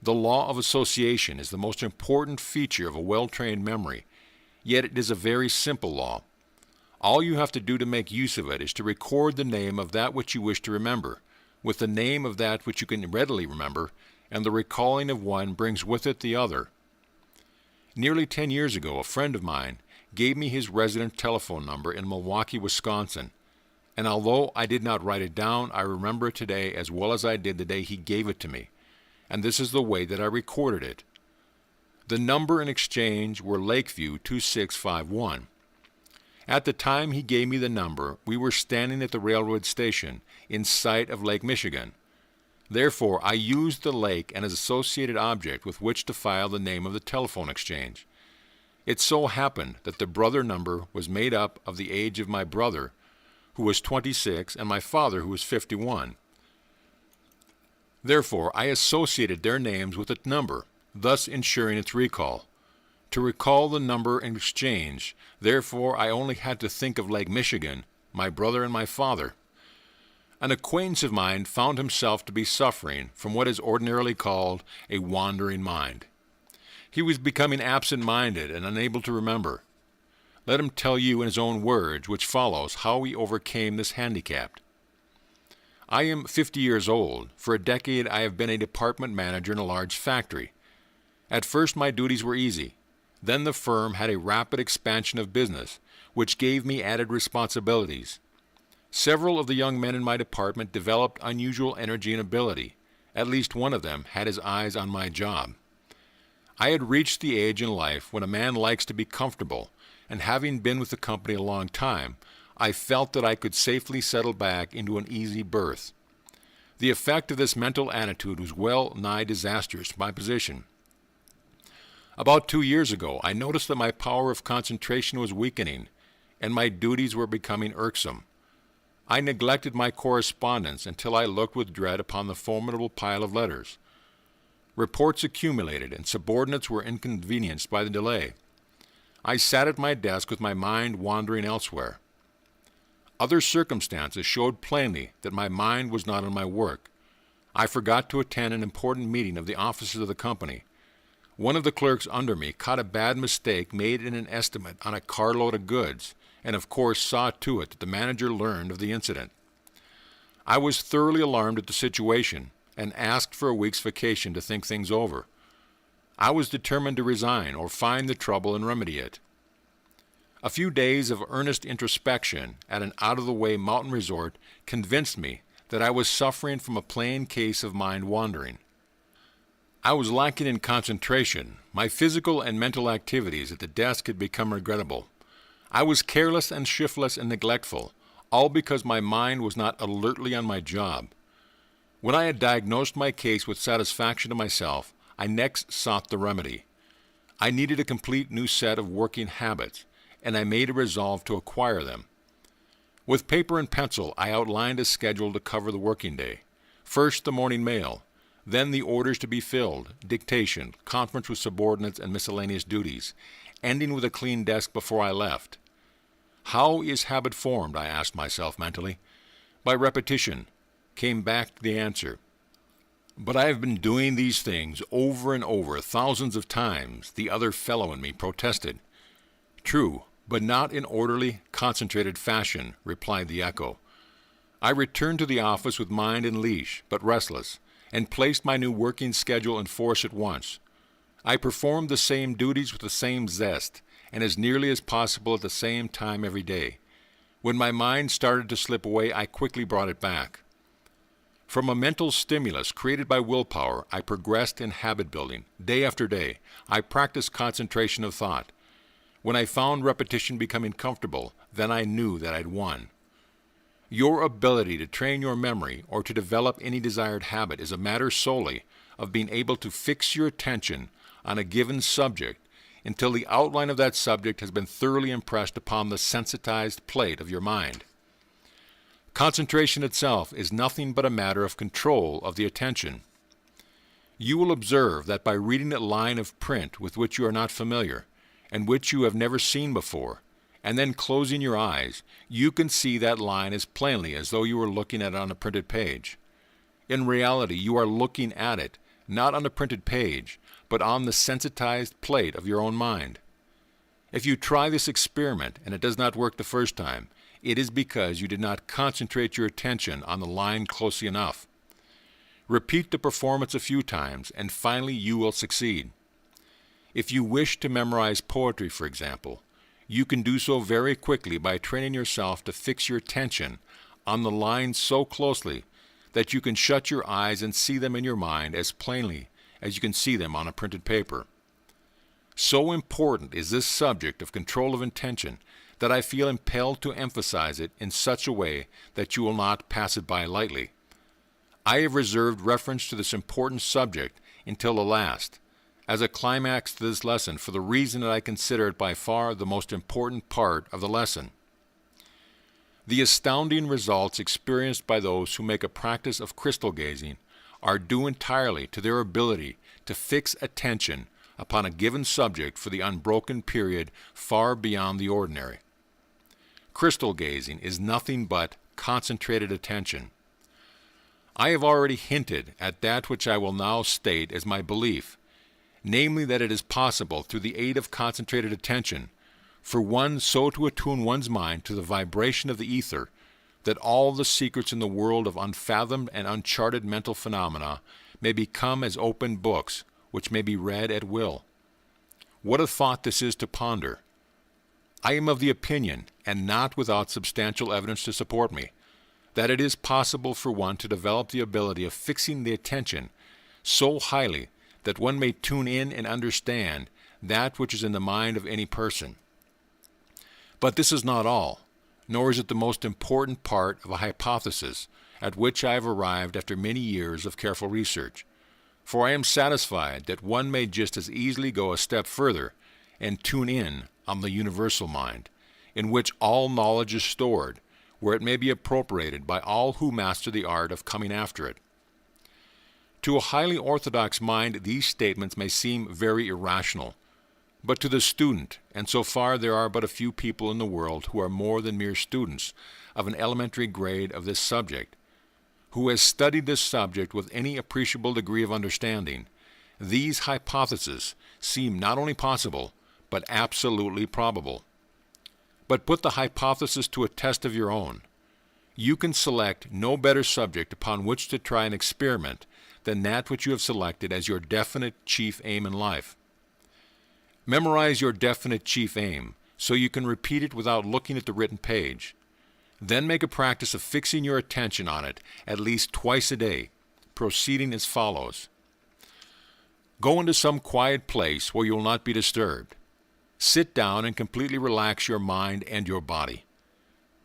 The law of association is the most important feature of a well-trained memory, yet it is a very simple law. All you have to do to make use of it is to record the name of that which you wish to remember, with the name of that which you can readily remember, and the recalling of one brings with it the other. Nearly 10 years ago, a friend of mine gave me his resident telephone number in Milwaukee, Wisconsin, and although I did not write it down, I remember it today as well as I did the day he gave it to me, and this is the way that I recorded it. The number in exchange were Lakeview 2651. At the time he gave me the number, we were standing at the railroad station in sight of Lake Michigan. Therefore, I used the lake and its associated object with which to file the name of the telephone exchange. It so happened that the brother number was made up of the age of my brother, who was 26, and my father, who was 51. Therefore, I associated their names with the number, thus ensuring its recall. To recall the number in exchange, therefore, I only had to think of Lake Michigan, my brother and my father. An acquaintance of mine found himself to be suffering from what is ordinarily called a wandering mind. He was becoming absent-minded and unable to remember. Let him tell you in his own words, which follows, how he overcame this handicap. I am 50 years old. For a decade I have been a department manager in a large factory. At first my duties were easy. Then the firm had a rapid expansion of business, which gave me added responsibilities. Several of the young men in my department developed unusual energy and ability. At least one of them had his eyes on my job. I had reached the age in life when a man likes to be comfortable, and having been with the company a long time, I felt that I could safely settle back into an easy berth. The effect of this mental attitude was well nigh disastrous to my position. About 2 years ago, I noticed that my power of concentration was weakening, and my duties were becoming irksome. I neglected my correspondence until I looked with dread upon the formidable pile of letters. Reports accumulated, and subordinates were inconvenienced by the delay. I sat at my desk with my mind wandering elsewhere. Other circumstances showed plainly that my mind was not on my work. I forgot to attend an important meeting of the officers of the company. One of the clerks under me caught a bad mistake made in an estimate on a carload of goods, and of course saw to it that the manager learned of the incident. I was thoroughly alarmed at the situation, and asked for a week's vacation to think things over. I was determined to resign or find the trouble and remedy it. A few days of earnest introspection at an out-of-the-way mountain resort convinced me that I was suffering from a plain case of mind wandering. I was lacking in concentration. My physical and mental activities at the desk had become regrettable. I was careless and shiftless and neglectful, all because my mind was not alertly on my job. When I had diagnosed my case with satisfaction to myself, I next sought the remedy. I needed a complete new set of working habits, and I made a resolve to acquire them. With paper and pencil, I outlined a schedule to cover the working day. First, the morning mail, then the orders to be filled, dictation, conference with subordinates, and miscellaneous duties, ending with a clean desk before I left. How is habit formed, I asked myself mentally. By repetition, came back the answer. But I have been doing these things over and over thousands of times, the other fellow in me protested. True, but not in orderly, concentrated fashion, replied the echo. I returned to the office with mind in leash, but restless, and placed my new working schedule in force at once. I performed the same duties with the same zest, and as nearly as possible at the same time every day. When my mind started to slip away, I quickly brought it back. From a mental stimulus created by willpower, I progressed in habit building. Day after day, I practiced concentration of thought. When I found repetition becoming comfortable, then I knew that I'd won. Your ability to train your memory or to develop any desired habit is a matter solely of being able to fix your attention on a given subject until the outline of that subject has been thoroughly impressed upon the sensitized plate of your mind. Concentration itself is nothing but a matter of control of the attention. You will observe that by reading a line of print with which you are not familiar, and which you have never seen before, and then closing your eyes, you can see that line as plainly as though you were looking at it on a printed page. In reality, you are looking at it, not on a printed page, but on the sensitized plate of your own mind. If you try this experiment and it does not work the first time, it is because you did not concentrate your attention on the line closely enough. Repeat the performance a few times, and finally you will succeed. If you wish to memorize poetry, for example, you can do so very quickly by training yourself to fix your attention on the lines so closely that you can shut your eyes and see them in your mind as plainly as you can see them on a printed paper. So important is this subject of control of intention that I feel impelled to emphasize it in such a way that you will not pass it by lightly. I have reserved reference to this important subject until the last, as a climax to this lesson, for the reason that I consider it by far the most important part of the lesson. The astounding results experienced by those who make a practice of crystal gazing are due entirely to their ability to fix attention upon a given subject for the unbroken period far beyond the ordinary. Crystal gazing is nothing but concentrated attention. I have already hinted at that which I will now state as my belief, namely that it is possible through the aid of concentrated attention for one so to attune one's mind to the vibration of the ether that all the secrets in the world of unfathomed and uncharted mental phenomena may become as open books which may be read at will. What a thought this is to ponder! I am of the opinion, and not without substantial evidence to support me, that it is possible for one to develop the ability of fixing the attention so highly that one may tune in and understand that which is in the mind of any person. But this is not all, nor is it the most important part of a hypothesis at which I have arrived after many years of careful research, for I am satisfied that one may just as easily go a step further and tune in on the universal mind, in which all knowledge is stored, where it may be appropriated by all who master the art of coming after it. To a highly orthodox mind, these statements may seem very irrational, but to the student, and so far there are but a few people in the world who are more than mere students of an elementary grade of this subject, who has studied this subject with any appreciable degree of understanding, these hypotheses seem not only possible, but absolutely probable. But put the hypothesis to a test of your own. You can select no better subject upon which to try an experiment than that which you have selected as your definite chief aim in life. Memorize your definite chief aim so you can repeat it without looking at the written page. Then make a practice of fixing your attention on it at least twice a day, proceeding as follows. Go into some quiet place where you will not be disturbed. Sit down and completely relax your mind and your body.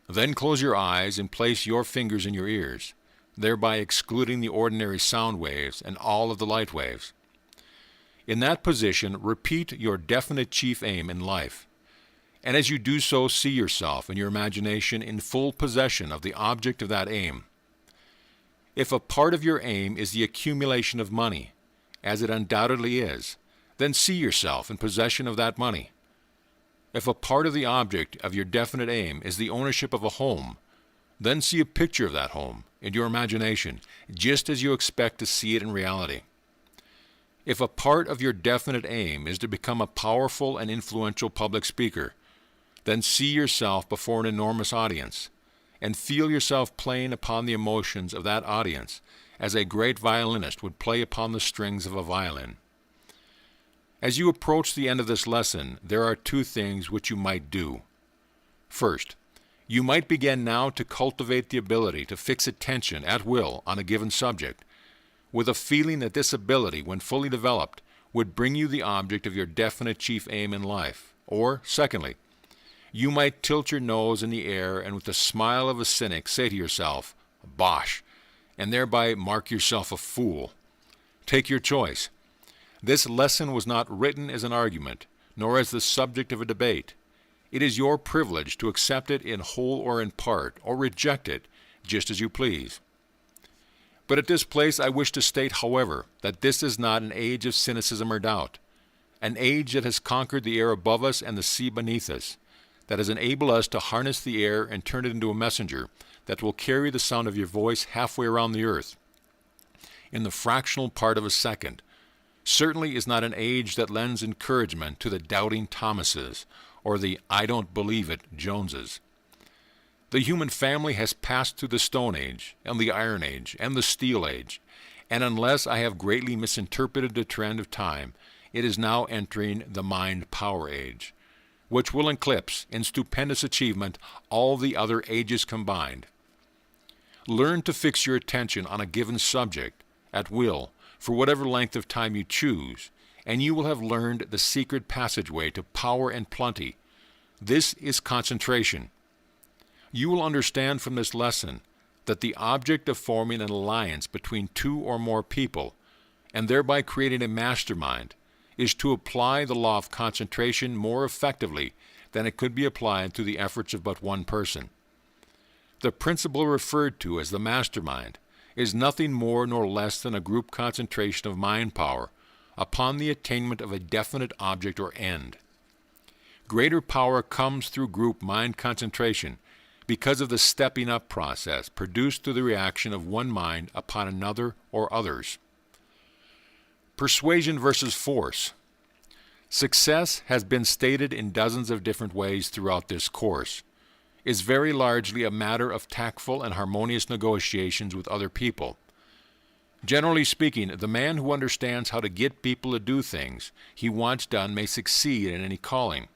Then close your eyes and place your fingers in your ears, thereby excluding the ordinary sound waves and all of the light waves. In that position, repeat your definite chief aim in life, and as you do so, see yourself in your imagination in full possession of the object of that aim. If a part of your aim is the accumulation of money, as it undoubtedly is, then see yourself in possession of that money. If a part of the object of your definite aim is the ownership of a home, then see a picture of that home in your imagination, just as you expect to see it in reality. If a part of your definite aim is to become a powerful and influential public speaker, then see yourself before an enormous audience, and feel yourself playing upon the emotions of that audience as a great violinist would play upon the strings of a violin. As you approach the end of this lesson, there are two things which you might do. First, you might begin now to cultivate the ability to fix attention at will on a given subject, with a feeling that this ability, when fully developed, would bring you the object of your definite chief aim in life. Or, secondly, you might tilt your nose in the air and with the smile of a cynic say to yourself, "Bosh," and thereby mark yourself a fool. Take your choice. This lesson was not written as an argument, nor as the subject of a debate. It is your privilege to accept it in whole or in part, or reject it, just as you please. But at this place I wish to state, however, that this is not an age of cynicism or doubt, an age that has conquered the air above us and the sea beneath us, that has enabled us to harness the air and turn it into a messenger that will carry the sound of your voice halfway around the earth in the fractional part of a second, certainly is not an age that lends encouragement to the doubting Thomases or the I don't believe it Joneses. The human family has passed through the Stone Age, and the Iron Age, and the Steel Age, and unless I have greatly misinterpreted the trend of time, it is now entering the mind-power age, which will eclipse, in stupendous achievement, all the other ages combined. Learn to fix your attention on a given subject, at will, for whatever length of time you choose, and you will have learned the secret passageway to power and plenty, This is concentration. You will understand from this lesson that the object of forming an alliance between two or more people, and thereby creating a mastermind, is to apply the law of concentration more effectively than it could be applied through the efforts of but one person. The principle referred to as the mastermind is nothing more nor less than a group concentration of mind power upon the attainment of a definite object or end. Greater power comes through group mind concentration because of the stepping up process produced through the reaction of one mind upon another or others. Persuasion versus force. Success has been stated in dozens of different ways throughout this course, is very largely a matter of tactful and harmonious negotiations with other people. Generally speaking, the man who understands how to get people to do things he wants done may succeed in any calling.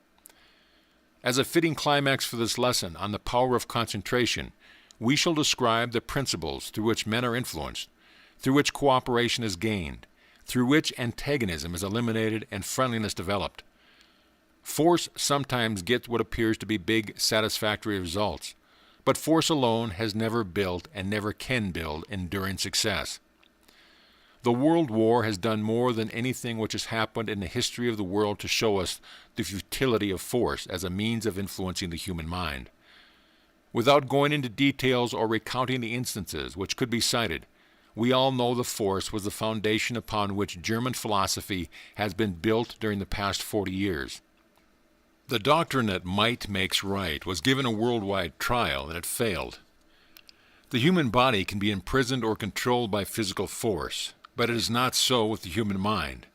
As a fitting climax for this lesson on the power of concentration, we shall describe the principles through which men are influenced, through which cooperation is gained, through which antagonism is eliminated and friendliness developed. Force sometimes gets what appears to be big, satisfactory results, but force alone has never built and never can build enduring success. The World War has done more than anything which has happened in the history of the world to show us the futility of force as a means of influencing the human mind. Without going into details or recounting the instances which could be cited, we all know the force was the foundation upon which German philosophy has been built during the past 40 years. The doctrine that might makes right was given a worldwide trial and it failed. The human body can be imprisoned or controlled by physical force, but it is not so with the human mind.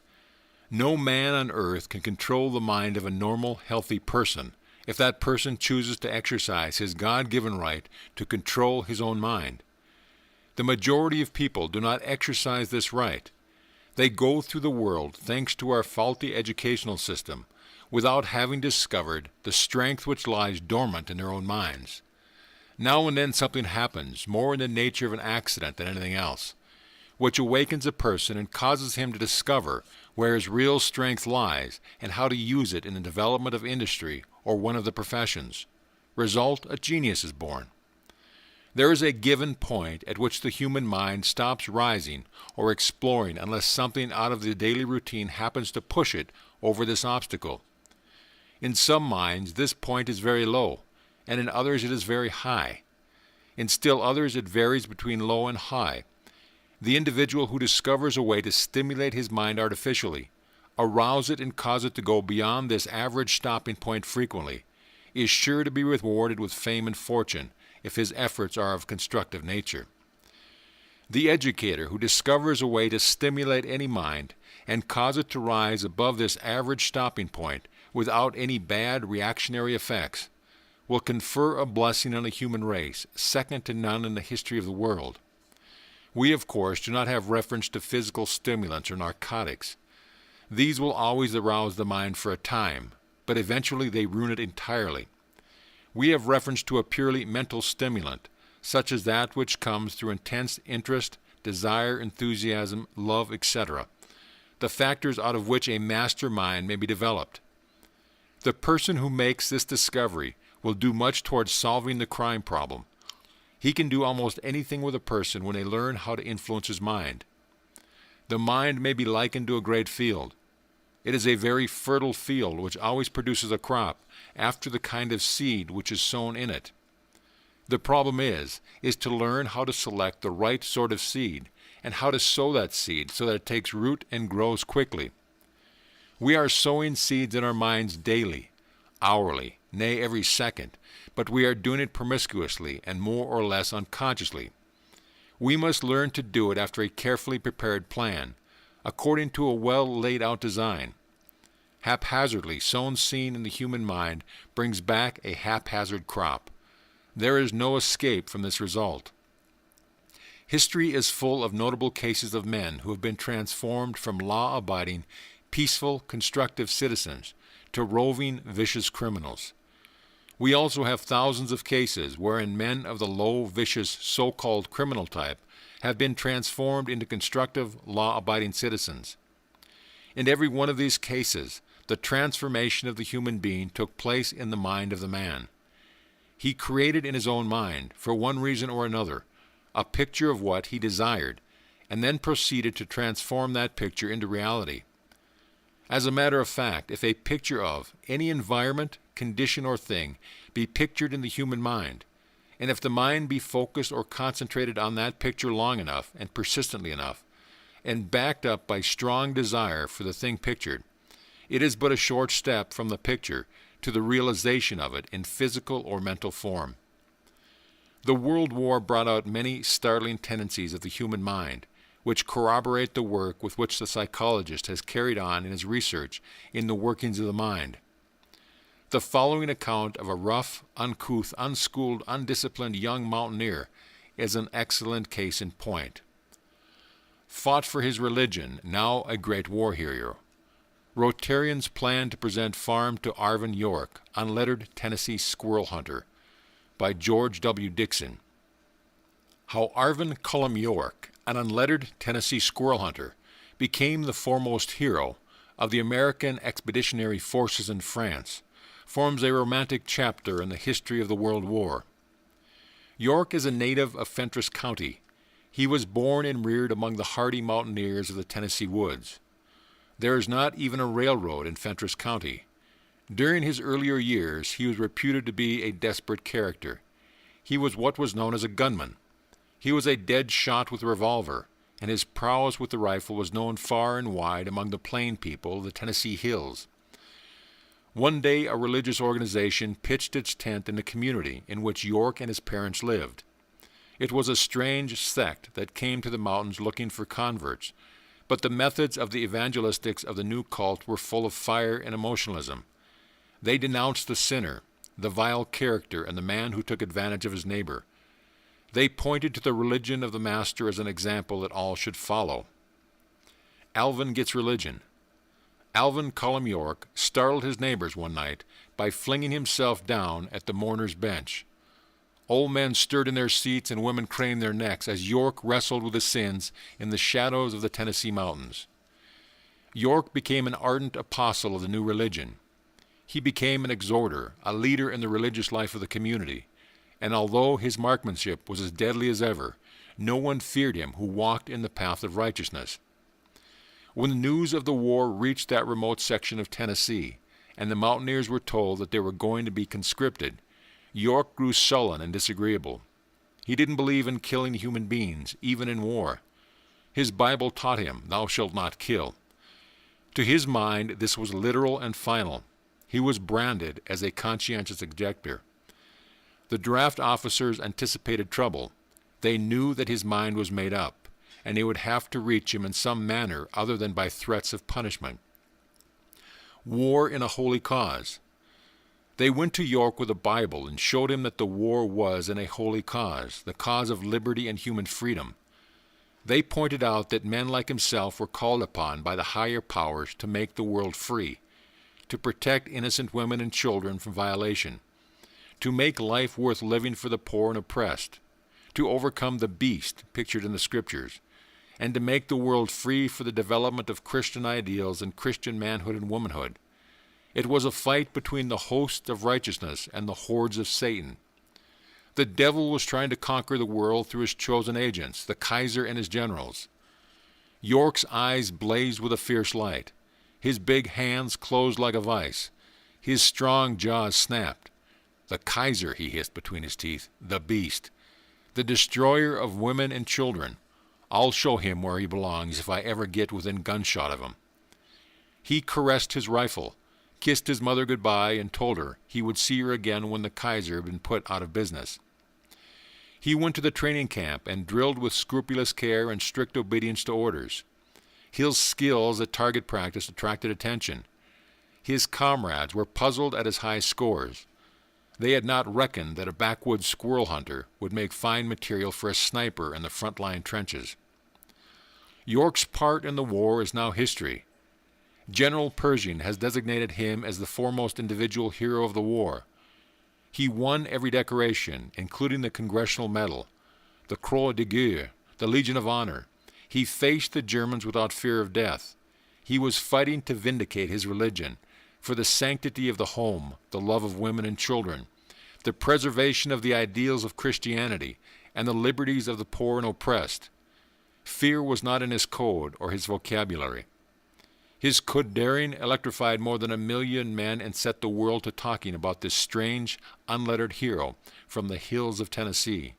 No man on earth can control the mind of a normal, healthy person if that person chooses to exercise his God-given right to control his own mind. The majority of people do not exercise this right. They go through the world, thanks to our faulty educational system, without having discovered the strength which lies dormant in their own minds. Now and then something happens, more in the nature of an accident than anything else, which awakens a person and causes him to discover where his real strength lies and how to use it in the development of industry or one of the professions. Result, a genius is born. There is a given point at which the human mind stops rising or exploring unless something out of the daily routine happens to push it over this obstacle. In some minds this point is very low, and in others it is very high. In still others it varies between low and high. The individual who discovers a way to stimulate his mind artificially, arouse it and cause it to go beyond this average stopping point frequently, is sure to be rewarded with fame and fortune if his efforts are of constructive nature. The educator who discovers a way to stimulate any mind and cause it to rise above this average stopping point without any bad reactionary effects will confer a blessing on the human race second to none in the history of the world. We, of course, do not have reference to physical stimulants or narcotics. These will always arouse the mind for a time, but eventually they ruin it entirely. We have reference to a purely mental stimulant, such as that which comes through intense interest, desire, enthusiasm, love, etc., the factors out of which a master mind may be developed. The person who makes this discovery will do much towards solving the crime problem. He can do almost anything with a person when they learn how to influence his mind. The mind may be likened to a great field. It is a very fertile field which always produces a crop after the kind of seed which is sown in it. The problem is to learn how to select the right sort of seed and how to sow that seed so that it takes root and grows quickly. We are sowing seeds in our minds daily, hourly, nay, every second, but we are doing it promiscuously and more or less unconsciously. We must learn to do it after a carefully prepared plan, according to a well laid out design. Haphazardly sown seed in the human mind brings back a haphazard crop. There is no escape from this result. History is full of notable cases of men who have been transformed from law-abiding, peaceful, constructive citizens to roving, vicious criminals. We also have thousands of cases wherein men of the low, vicious, so-called criminal type have been transformed into constructive, law-abiding citizens. In every one of these cases, The transformation of the human being took place in the mind of the man. He created in his own mind, for one reason or another, a picture of what he desired, and then proceeded to transform that picture into reality. As a matter of fact, if a picture of any environment, condition, or thing be pictured in the human mind, and if the mind be focused or concentrated on that picture long enough and persistently enough, and backed up by strong desire for the thing pictured, it is but a short step from the picture to the realization of it in physical or mental form. The World War brought out many startling tendencies of the human mind, which corroborate the work with which the psychologist has carried on in his research in the workings of the mind. The following account of a rough, uncouth, unschooled, undisciplined young mountaineer is an excellent case in point. Fought for his religion, now a great war hero. Rotarians planned to present farm to Arvin York, unlettered Tennessee squirrel hunter, by George W. Dixon. How Arvin Cullum York, an unlettered Tennessee squirrel hunter, became the foremost hero of the American Expeditionary Forces in France, forms a romantic chapter in the history of the World War. York is a native of Fentress County. He was born and reared among the hardy mountaineers of the Tennessee woods. There is not even a railroad in Fentress County. During his earlier years, he was reputed to be a desperate character. He was what was known as a gunman. He was a dead shot with a revolver, and his prowess with the rifle was known far and wide among the plain people of the Tennessee hills. One day, a religious organization pitched its tent in the community in which York and his parents lived. It was a strange sect that came to the mountains looking for converts, but the methods of the evangelistics of the new cult were full of fire and emotionalism. They denounced the sinner, the vile character, and the man who took advantage of his neighbor. They pointed to the religion of the Master as an example that all should follow. Alvin gets religion. Alvin Cullum York startled his neighbors one night by flinging himself down at the mourner's bench. Old men stirred in their seats and women craned their necks as York wrestled with his sins in the shadows of the Tennessee mountains. York became an ardent apostle of the new religion. He became an exhorter, a leader in the religious life of the community, and although his marksmanship was as deadly as ever, no one feared him who walked in the path of righteousness. When the news of the war reached that remote section of Tennessee, and the mountaineers were told that they were going to be conscripted, York grew sullen and disagreeable. He didn't believe in killing human beings, even in war. His Bible taught him, "Thou shalt not kill." To his mind, this was literal and final. He was branded as a conscientious objector. The draft officers anticipated trouble. They knew that his mind was made up, and they would have to reach him in some manner other than by threats of punishment. War in a holy cause. They went to York with a Bible and showed him that the war was in a holy cause, the cause of liberty and human freedom. They pointed out that men like himself were called upon by the higher powers to make the world free, to protect innocent women and children from violation, to make life worth living for the poor and oppressed, to overcome the beast pictured in the Scriptures, and to make the world free for the development of Christian ideals and Christian manhood and womanhood. It was a fight between the hosts of righteousness and the hordes of Satan. The devil was trying to conquer the world through his chosen agents, the Kaiser and his generals. York's eyes blazed with a fierce light. His big hands closed like a vice. His strong jaws snapped. "The Kaiser," he hissed between his teeth, "the beast, the destroyer of women and children. I'll show him where he belongs if I ever get within gunshot of him." He caressed his rifle, kissed his mother goodbye, and told her he would see her again when the Kaiser had been put out of business. He went to the training camp and drilled with scrupulous care and strict obedience to orders. His skills at target practice attracted attention. His comrades were puzzled at his high scores. They had not reckoned that a backwoods squirrel hunter would make fine material for a sniper in the front-line trenches. York's part in the war is now history. General Pershing has designated him as the foremost individual hero of the war. He won every decoration, including the Congressional Medal, the Croix de Guerre, the Legion of Honor. He faced the Germans without fear of death. He was fighting to vindicate his religion, for the sanctity of the home, the love of women and children, the preservation of the ideals of Christianity, and the liberties of the poor and oppressed. Fear was not in his code or his vocabulary. His could daring electrified more than 1 million men and set the world to talking about this strange, unlettered hero from the hills of Tennessee.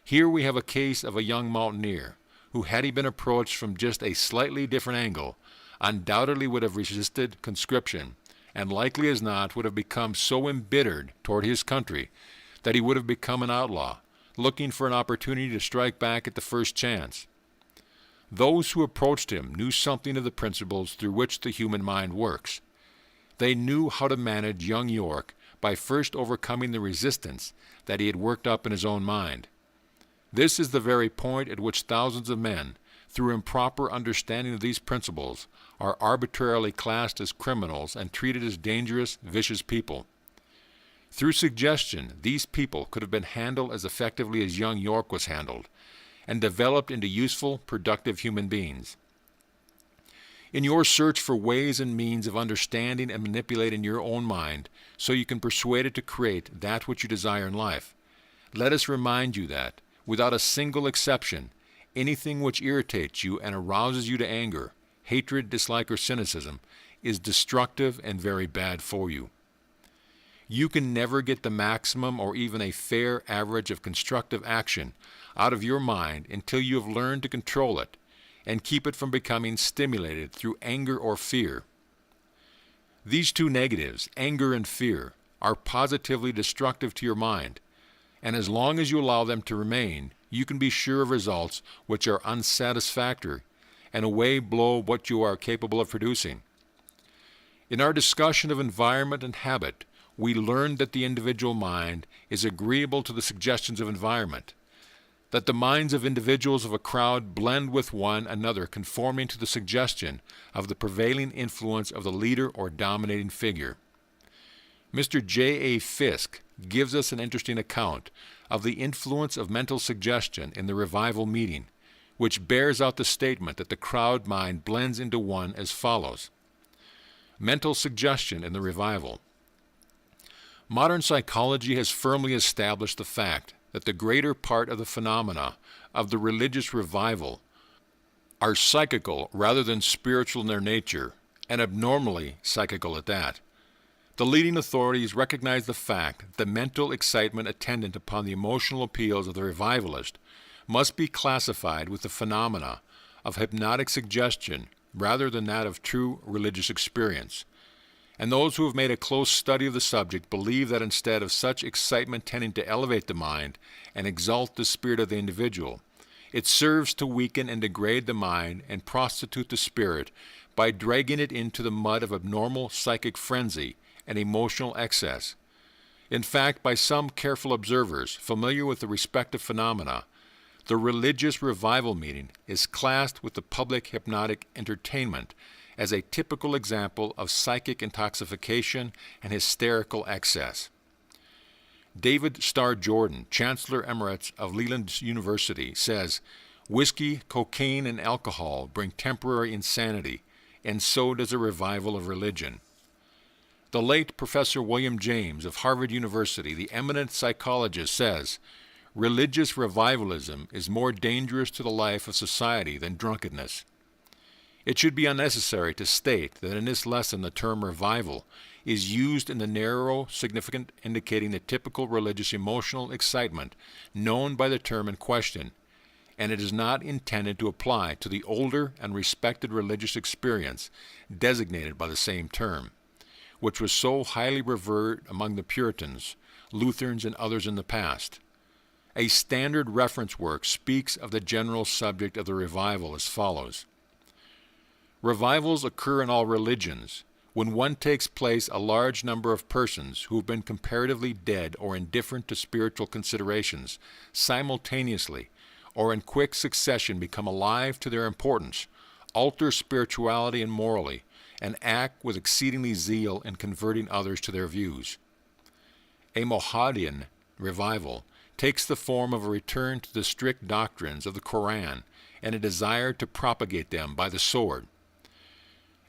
Here we have a case of a young mountaineer who, had he been approached from just a slightly different angle, undoubtedly would have resisted conscription, and likely as not would have become so embittered toward his country that he would have become an outlaw, looking for an opportunity to strike back at the first chance. Those who approached him knew something of the principles through which the human mind works. They knew how to manage young York by first overcoming the resistance that he had worked up in his own mind. This is the very point at which thousands of men, through improper understanding of these principles, are arbitrarily classed as criminals and treated as dangerous, vicious people. Through suggestion, these people could have been handled as effectively as young York was handled, and developed into useful, productive human beings. In your search for ways and means of understanding and manipulating your own mind so you can persuade it to create that which you desire in life, let us remind you that, without a single exception, anything which irritates you and arouses you to anger, hatred, dislike, or cynicism is destructive and very bad for you. You can never get the maximum or even a fair average of constructive action out of your mind until you have learned to control it and keep it from becoming stimulated through anger or fear. These two negatives, anger and fear, are positively destructive to your mind, and as long as you allow them to remain, you can be sure of results which are unsatisfactory and away below what you are capable of producing. In our discussion of environment and habit, we learned that the individual mind is agreeable to the suggestions of environment, that the minds of individuals of a crowd blend with one another conforming to the suggestion of the prevailing influence of the leader or dominating figure. Mr. J. A. Fisk gives us an interesting account of the influence of mental suggestion in the revival meeting, which bears out the statement that the crowd mind blends into one as follows. Mental suggestion in the revival. Modern psychology has firmly established the fact that the greater part of the phenomena of the religious revival are psychical rather than spiritual in their nature, and abnormally psychical at that. The leading authorities recognize the fact that the mental excitement attendant upon the emotional appeals of the revivalist must be classified with the phenomena of hypnotic suggestion rather than that of true religious experience. And those who have made a close study of the subject believe that instead of such excitement tending to elevate the mind and exalt the spirit of the individual, it serves to weaken and degrade the mind and prostitute the spirit by dragging it into the mud of abnormal psychic frenzy and emotional excess. In fact, by some careful observers familiar with the respective phenomena, the religious revival meeting is classed with the public hypnotic entertainment as a typical example of psychic intoxication and hysterical excess. David Starr Jordan, Chancellor Emeritus of Leland University, says, "Whiskey, cocaine, and alcohol bring temporary insanity, and so does a revival of religion." The late Professor William James of Harvard University, the eminent psychologist, says, "Religious revivalism is more dangerous to the life of society than drunkenness." It should be unnecessary to state that in this lesson the term revival is used in the narrow significance indicating the typical religious emotional excitement known by the term in question, and it is not intended to apply to the older and respected religious experience designated by the same term, which was so highly revered among the Puritans, Lutherans, and others in the past. A standard reference work speaks of the general subject of the revival as follows. Revivals occur in all religions. When one takes place, a large number of persons who have been comparatively dead or indifferent to spiritual considerations simultaneously or in quick succession become alive to their importance, alter spirituality and morally, and act with exceedingly zeal in converting others to their views. A Mohammedan revival takes the form of a return to the strict doctrines of the Koran and a desire to propagate them by the sword.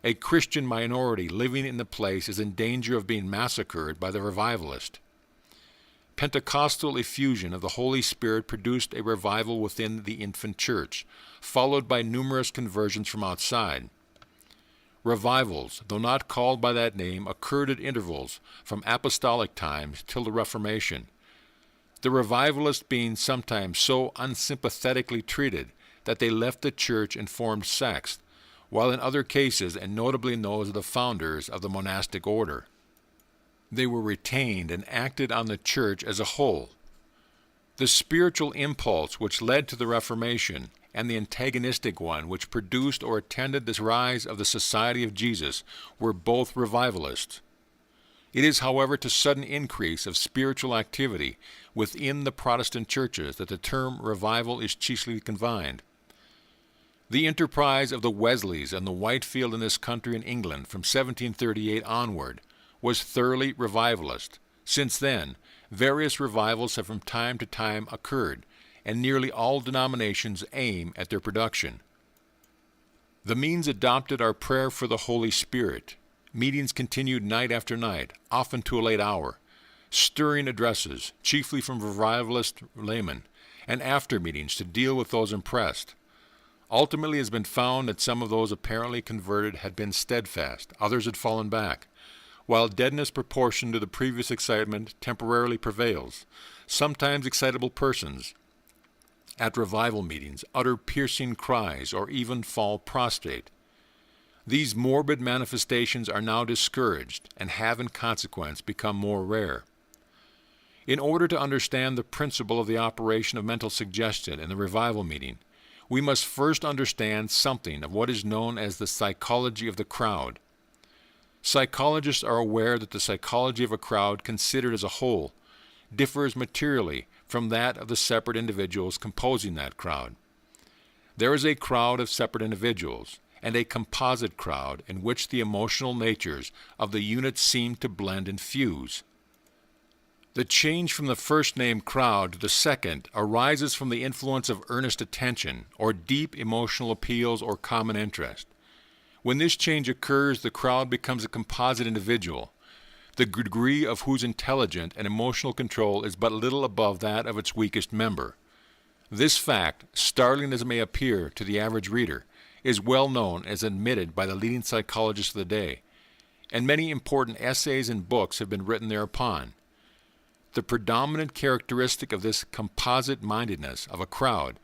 A Christian minority living in the place is in danger of being massacred by the revivalist. Pentecostal effusion of the Holy Spirit produced a revival within the infant church, followed by numerous conversions from outside. Revivals, though not called by that name, occurred at intervals from apostolic times till the Reformation, the revivalists being sometimes so unsympathetically treated that they left the church and formed sects, while in other cases, and notably in those of the founders of the monastic order, they were retained and acted on the church as a whole. The spiritual impulse which led to the Reformation and the antagonistic one which produced or attended this rise of the Society of Jesus were both revivalists. It is, however, to sudden increase of spiritual activity within the Protestant churches that the term revival is chiefly confined. The enterprise of the Wesleys and the Whitefield in this country and England from 1738 onward was thoroughly revivalist. Since then, various revivals have from time to time occurred, and nearly all denominations aim at their production. The means adopted are prayer for the Holy Spirit, meetings continued night after night, often to a late hour, stirring addresses, chiefly from revivalist laymen, and after meetings to deal with those impressed. Ultimately, it has been found that some of those apparently converted had been steadfast, others had fallen back, while deadness proportioned to the previous excitement temporarily prevails. Sometimes excitable persons at revival meetings utter piercing cries or even fall prostrate. These morbid manifestations are now discouraged and have in consequence become more rare. In order to understand the principle of the operation of mental suggestion in the revival meeting, we must first understand something of what is known as the psychology of the crowd. Psychologists are aware that the psychology of a crowd considered as a whole differs materially from that of the separate individuals composing that crowd. There is a crowd of separate individuals and a composite crowd in which the emotional natures of the units seem to blend and fuse. The change from the first named crowd to the second arises from the influence of earnest attention or deep emotional appeals or common interest. When this change occurs, the crowd becomes a composite individual, the degree of whose intelligent and emotional control is but little above that of its weakest member. This fact, startling as it may appear to the average reader, is well known as admitted by the leading psychologists of the day, and many important essays and books have been written thereupon. The predominant characteristic of this composite mindedness of a crowd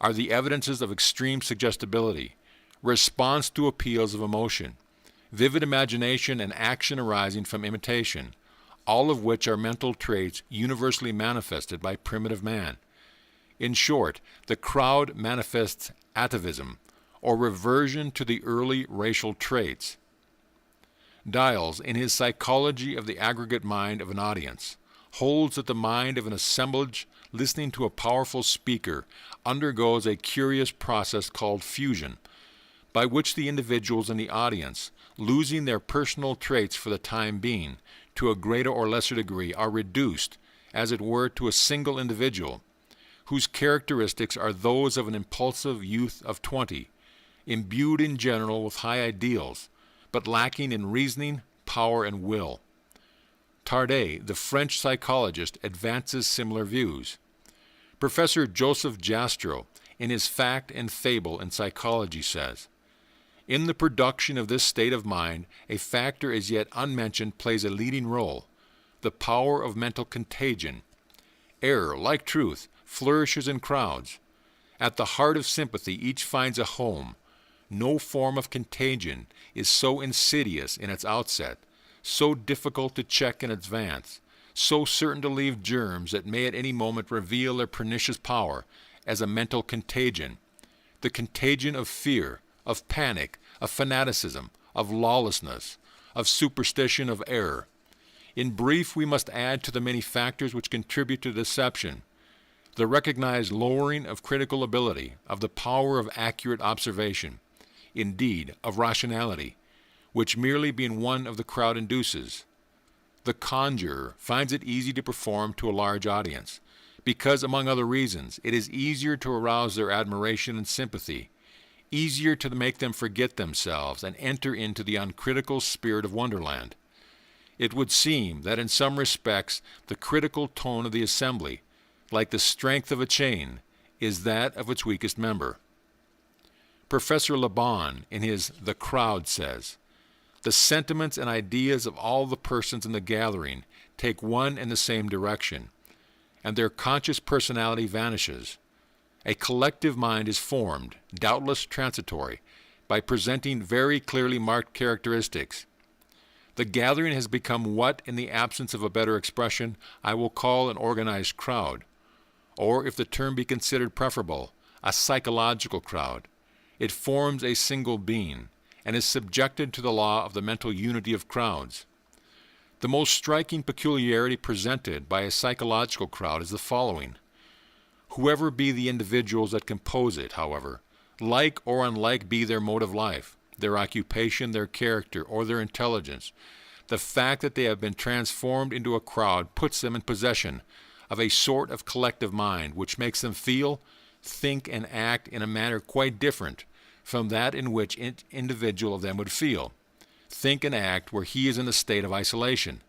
are the evidences of extreme suggestibility, response to appeals of emotion, vivid imagination, and action arising from imitation, all of which are mental traits universally manifested by primitive man. In short, the crowd manifests atavism, or reversion to the early racial traits. Diels, in his Psychology of the Aggregate Mind of an Audience, holds that the mind of an assemblage listening to a powerful speaker undergoes a curious process called fusion, by which the individuals in the audience, losing their personal traits for the time being, to a greater or lesser degree, are reduced, as it were, to a single individual, whose characteristics are those of an impulsive youth of 20, imbued in general with high ideals, but lacking in reasoning, power, and will. Tardet, the French psychologist, advances similar views. Professor Joseph Jastrow, in his Fact and Fable in Psychology, says, "In the production of this state of mind, a factor as yet unmentioned plays a leading role, the power of mental contagion. Error, like truth, flourishes in crowds. At the heart of sympathy each finds a home. No form of contagion is so insidious in its outset, so difficult to check in advance, so certain to leave germs that may at any moment reveal their pernicious power, as a mental contagion, the contagion of fear, of panic, of fanaticism, of lawlessness, of superstition, of error. In brief, we must add to the many factors which contribute to deception the recognized lowering of critical ability, of the power of accurate observation, indeed, of rationality, which merely being one of the crowd induces. The conjurer finds it easy to perform to a large audience, because, among other reasons, it is easier to arouse their admiration and sympathy. easier to make them forget themselves and enter into the uncritical spirit of wonderland. It would seem that in some respects the critical tone of the assembly, like the strength of a chain, is that of its weakest member. Professor Laban, in his The Crowd, says, "The sentiments and ideas of all the persons in the gathering take one and the same direction, and their conscious personality vanishes. A collective mind is formed, doubtless transitory, by presenting very clearly marked characteristics. The gathering has become what, in the absence of a better expression, I will call an organized crowd, or, if the term be considered preferable, a psychological crowd. It forms a single being, and is subjected to the law of the mental unity of crowds. The most striking peculiarity presented by a psychological crowd is the following. Whoever be the individuals that compose it, however, like or unlike be their mode of life, their occupation, their character, or their intelligence, the fact that they have been transformed into a crowd puts them in possession of a sort of collective mind which makes them feel, think, and act in a manner quite different from that in which an individual of them would feel, think, and act where he is in a state of isolation.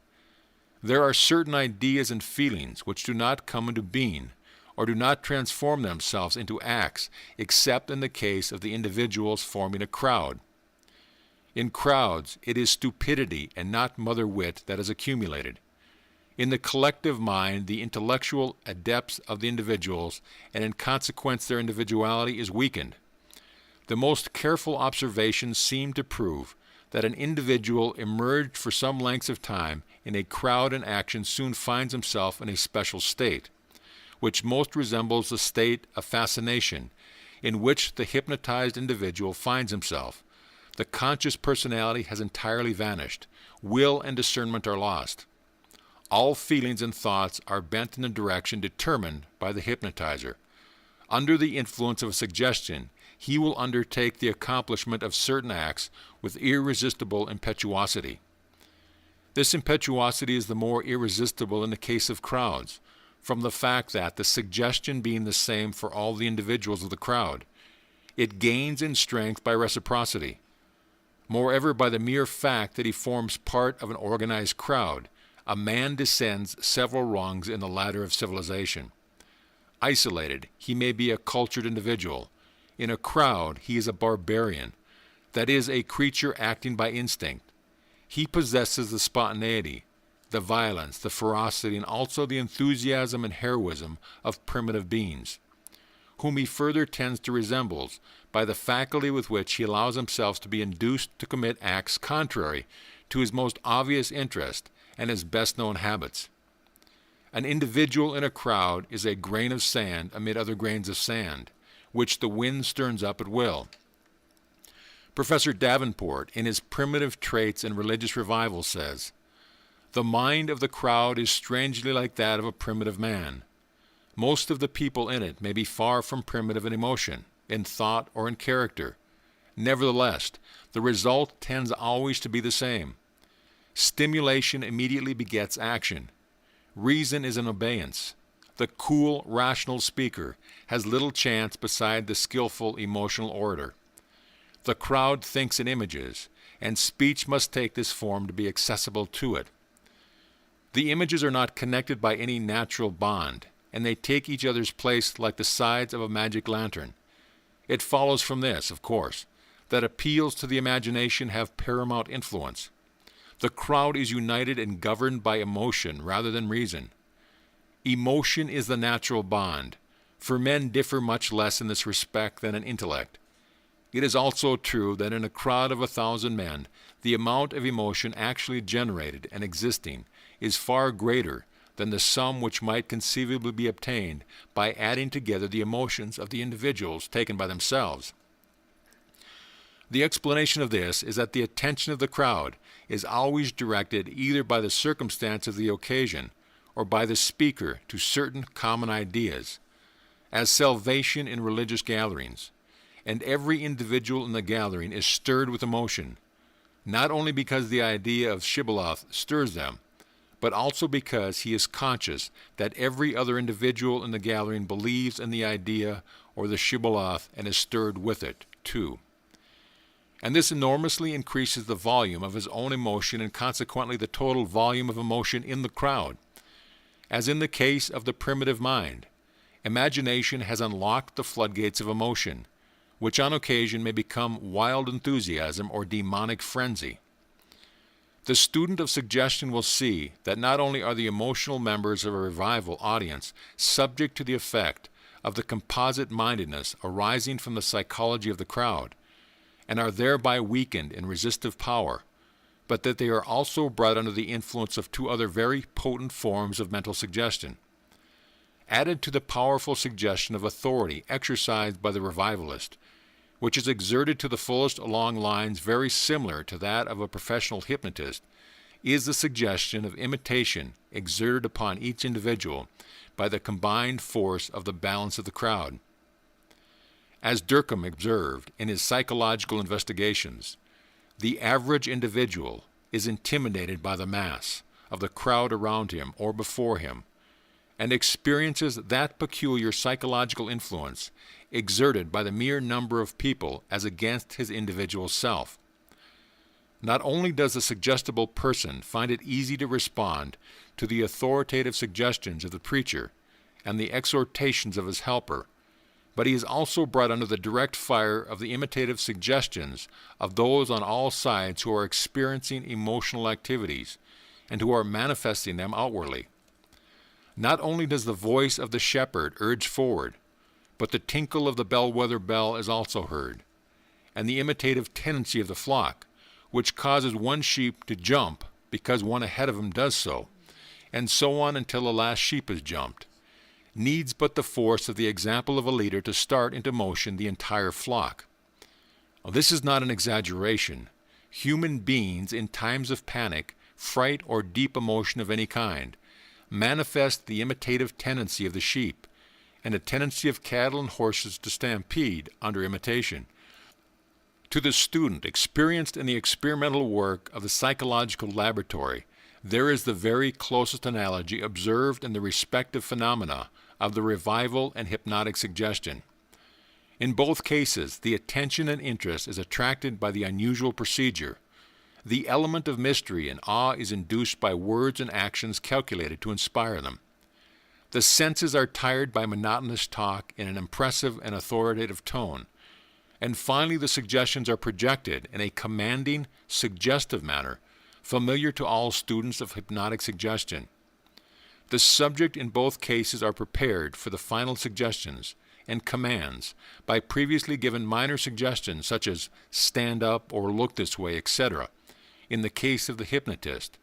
There are certain ideas and feelings which do not come into being, or do not transform themselves into acts, except in the case of the individuals forming a crowd. In crowds, it is stupidity and not mother wit that is accumulated. In the collective mind, the intellectual adepts of the individuals, and in consequence their individuality, is weakened. The most careful observations seem to prove that an individual emerged for some lengths of time in a crowd and action soon finds himself in a special state, which most resembles the state of fascination in which the hypnotized individual finds himself. The conscious personality has entirely vanished. Will and discernment are lost. All feelings and thoughts are bent in the direction determined by the hypnotizer. Under the influence of a suggestion, he will undertake the accomplishment of certain acts with irresistible impetuosity. This impetuosity is the more irresistible in the case of crowds, from the fact that, the suggestion being the same for all the individuals of the crowd, it gains in strength by reciprocity. Moreover, by the mere fact that he forms part of an organized crowd, a man descends several rungs in the ladder of civilization. Isolated, he may be a cultured individual. In a crowd, he is a barbarian, that is, a creature acting by instinct. He possesses the spontaneity, the violence, the ferocity, and also the enthusiasm and heroism of primitive beings, whom he further tends to resemble by the faculty with which he allows himself to be induced to commit acts contrary to his most obvious interest and his best-known habits. An individual in a crowd is a grain of sand amid other grains of sand, which the wind stirs up at will. Professor Davenport, in his Primitive Traits in Religious Revival, says, "The mind of the crowd is strangely like that of a primitive man. Most of the people in it may be far from primitive in emotion, in thought, or in character. Nevertheless, the result tends always to be the same. Stimulation immediately begets action. Reason is in abeyance. The cool, rational speaker has little chance beside the skillful, emotional orator. The crowd thinks in images, and speech must take this form to be accessible to it. The images are not connected by any natural bond, and they take each other's place like the sides of a magic lantern. It follows from this, of course, that appeals to the imagination have paramount influence. The crowd is united and governed by emotion rather than reason. Emotion is the natural bond, for men differ much less in this respect than in intellect. It is also true that in a crowd of 1,000 men, the amount of emotion actually generated and existing is far greater than the sum which might conceivably be obtained by adding together the emotions of the individuals taken by themselves. The explanation of this is that the attention of the crowd is always directed either by the circumstance of the occasion or by the speaker to certain common ideas, as salvation in religious gatherings, and every individual in the gathering is stirred with emotion, not only because the idea of Shibboleth stirs them, but also because he is conscious that every other individual in the gathering believes in the idea or the Shibboleth and is stirred with it. too. And this enormously increases the volume of his own emotion and consequently the total volume of emotion in the crowd. As in the case of the primitive mind, imagination has unlocked the floodgates of emotion, which on occasion may become wild enthusiasm or demonic frenzy. The student of suggestion will see that not only are the emotional members of a revival audience subject to the effect of the composite mindedness arising from the psychology of the crowd, and are thereby weakened in resistive power, but that they are also brought under the influence of two other very potent forms of mental suggestion. Added to the powerful suggestion of authority exercised by the revivalist, which is exerted to the fullest along lines very similar to that of a professional hypnotist, is the suggestion of imitation exerted upon each individual by the combined force of the balance of the crowd. As Durkheim observed in his psychological investigations, the average individual is intimidated by the mass of the crowd around him or before him, and experiences that peculiar psychological influence exerted by the mere number of people as against his individual self. Not only does the suggestible person find it easy to respond to the authoritative suggestions of the preacher and the exhortations of his helper, but he is also brought under the direct fire of the imitative suggestions of those on all sides who are experiencing emotional activities and who are manifesting them outwardly. Not only does the voice of the shepherd urge forward, but the tinkle of the bellwether bell is also heard, and the imitative tendency of the flock, which causes one sheep to jump because one ahead of him does so, and so on until the last sheep is jumped, needs but the force of the example of a leader to start into motion the entire flock. Now, this is not an exaggeration. Human beings in times of panic, fright, or deep emotion of any kind manifest the imitative tendency of the sheep, and a tendency of cattle and horses to stampede under imitation. To the student experienced in the experimental work of the psychological laboratory, there is the very closest analogy observed in the respective phenomena of the revival and hypnotic suggestion. In both cases, the attention and interest is attracted by the unusual procedure. The element of mystery and awe is induced by words and actions calculated to inspire them. The senses are tired by monotonous talk in an impressive and authoritative tone. And finally, the suggestions are projected in a commanding, suggestive manner, familiar to all students of hypnotic suggestion. The subject in both cases are prepared for the final suggestions and commands by previously given minor suggestions such as stand up or look this way, etc., in the case of the hypnotist,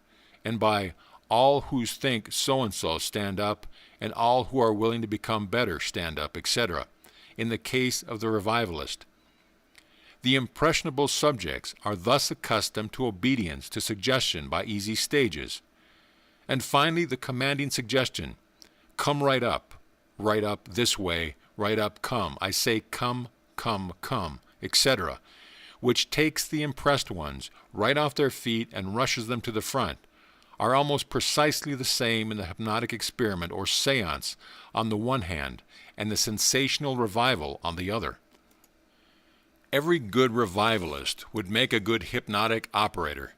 and by all who think so-and-so stand up and all who are willing to become better stand up, etc., in the case of the revivalist. The impressionable subjects are thus accustomed to obedience to suggestion by easy stages. And finally, the commanding suggestion, come right up, this way, right up, come, I say come, etc., which takes the impressed ones right off their feet and rushes them to the front, are almost precisely the same in the hypnotic experiment or seance on the one hand and the sensational revival on the other. Every good revivalist would make a good hypnotic operator,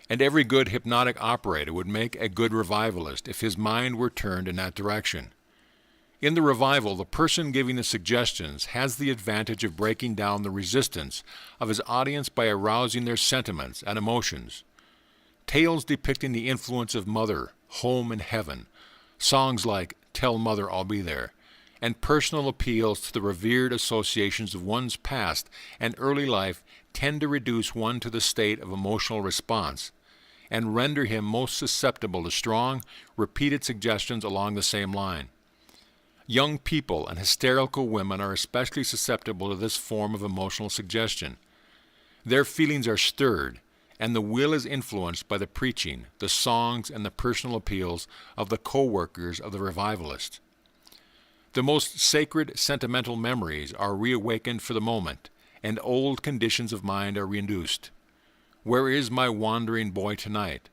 and every good hypnotic operator would make a good revivalist if his mind were turned in that direction. In the revival, the person giving the suggestions has the advantage of breaking down the resistance of his audience by arousing their sentiments and emotions. Tales depicting the influence of mother, home, and heaven, songs like Tell Mother I'll Be There, and personal appeals to the revered associations of one's past and early life tend to reduce one to the state of emotional response and render him most susceptible to strong, repeated suggestions along the same line. Young people and hysterical women are especially susceptible to this form of emotional suggestion. Their feelings are stirred, and the will is influenced by the preaching, the songs, and the personal appeals of the co-workers of the revivalist. The most sacred sentimental memories are reawakened for the moment, and old conditions of mind are reinduced. Where is my wandering boy tonight?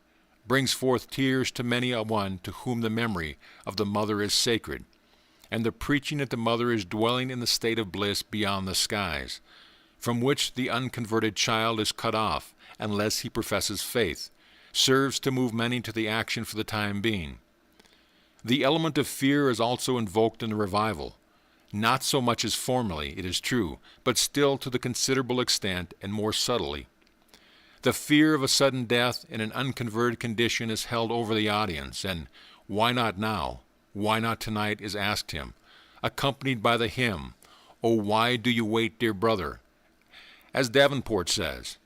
Brings forth tears to many a one to whom the memory of the mother is sacred, and the preaching that the mother is dwelling in the state of bliss beyond the skies. from which the unconverted child is cut off unless he professes faith, serves to move many to the action for the time being. The element of fear is also invoked in the revival, not so much as formerly, it is true, but still to the considerable extent and more subtly. The fear of a sudden death in an unconverted condition is held over the audience, and "Why not now? Why not tonight?" is asked him, accompanied by the hymn, "Oh, why do you wait, dear brother?" As Davenport says,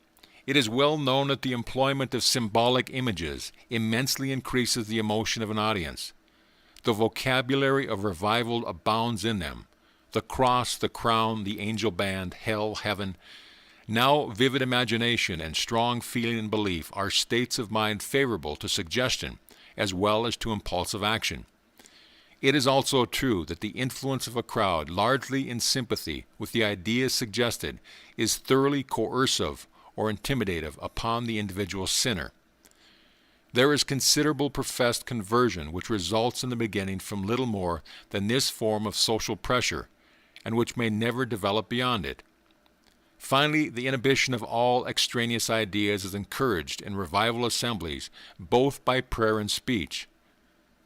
"It is well known that the employment of symbolic images immensely increases the emotion of an audience. The vocabulary of revival abounds in them. The cross, the crown, the angel band, hell, heaven. Now vivid imagination and strong feeling and belief are states of mind favorable to suggestion as well as to impulsive action. It is also true that the influence of a crowd largely in sympathy with the ideas suggested is thoroughly coercive or intimidative upon the individual sinner. There is considerable professed conversion which results in the beginning from little more than this form of social pressure, and which may never develop beyond it. Finally, the inhibition of all extraneous ideas is encouraged in revival assemblies, both by prayer and speech.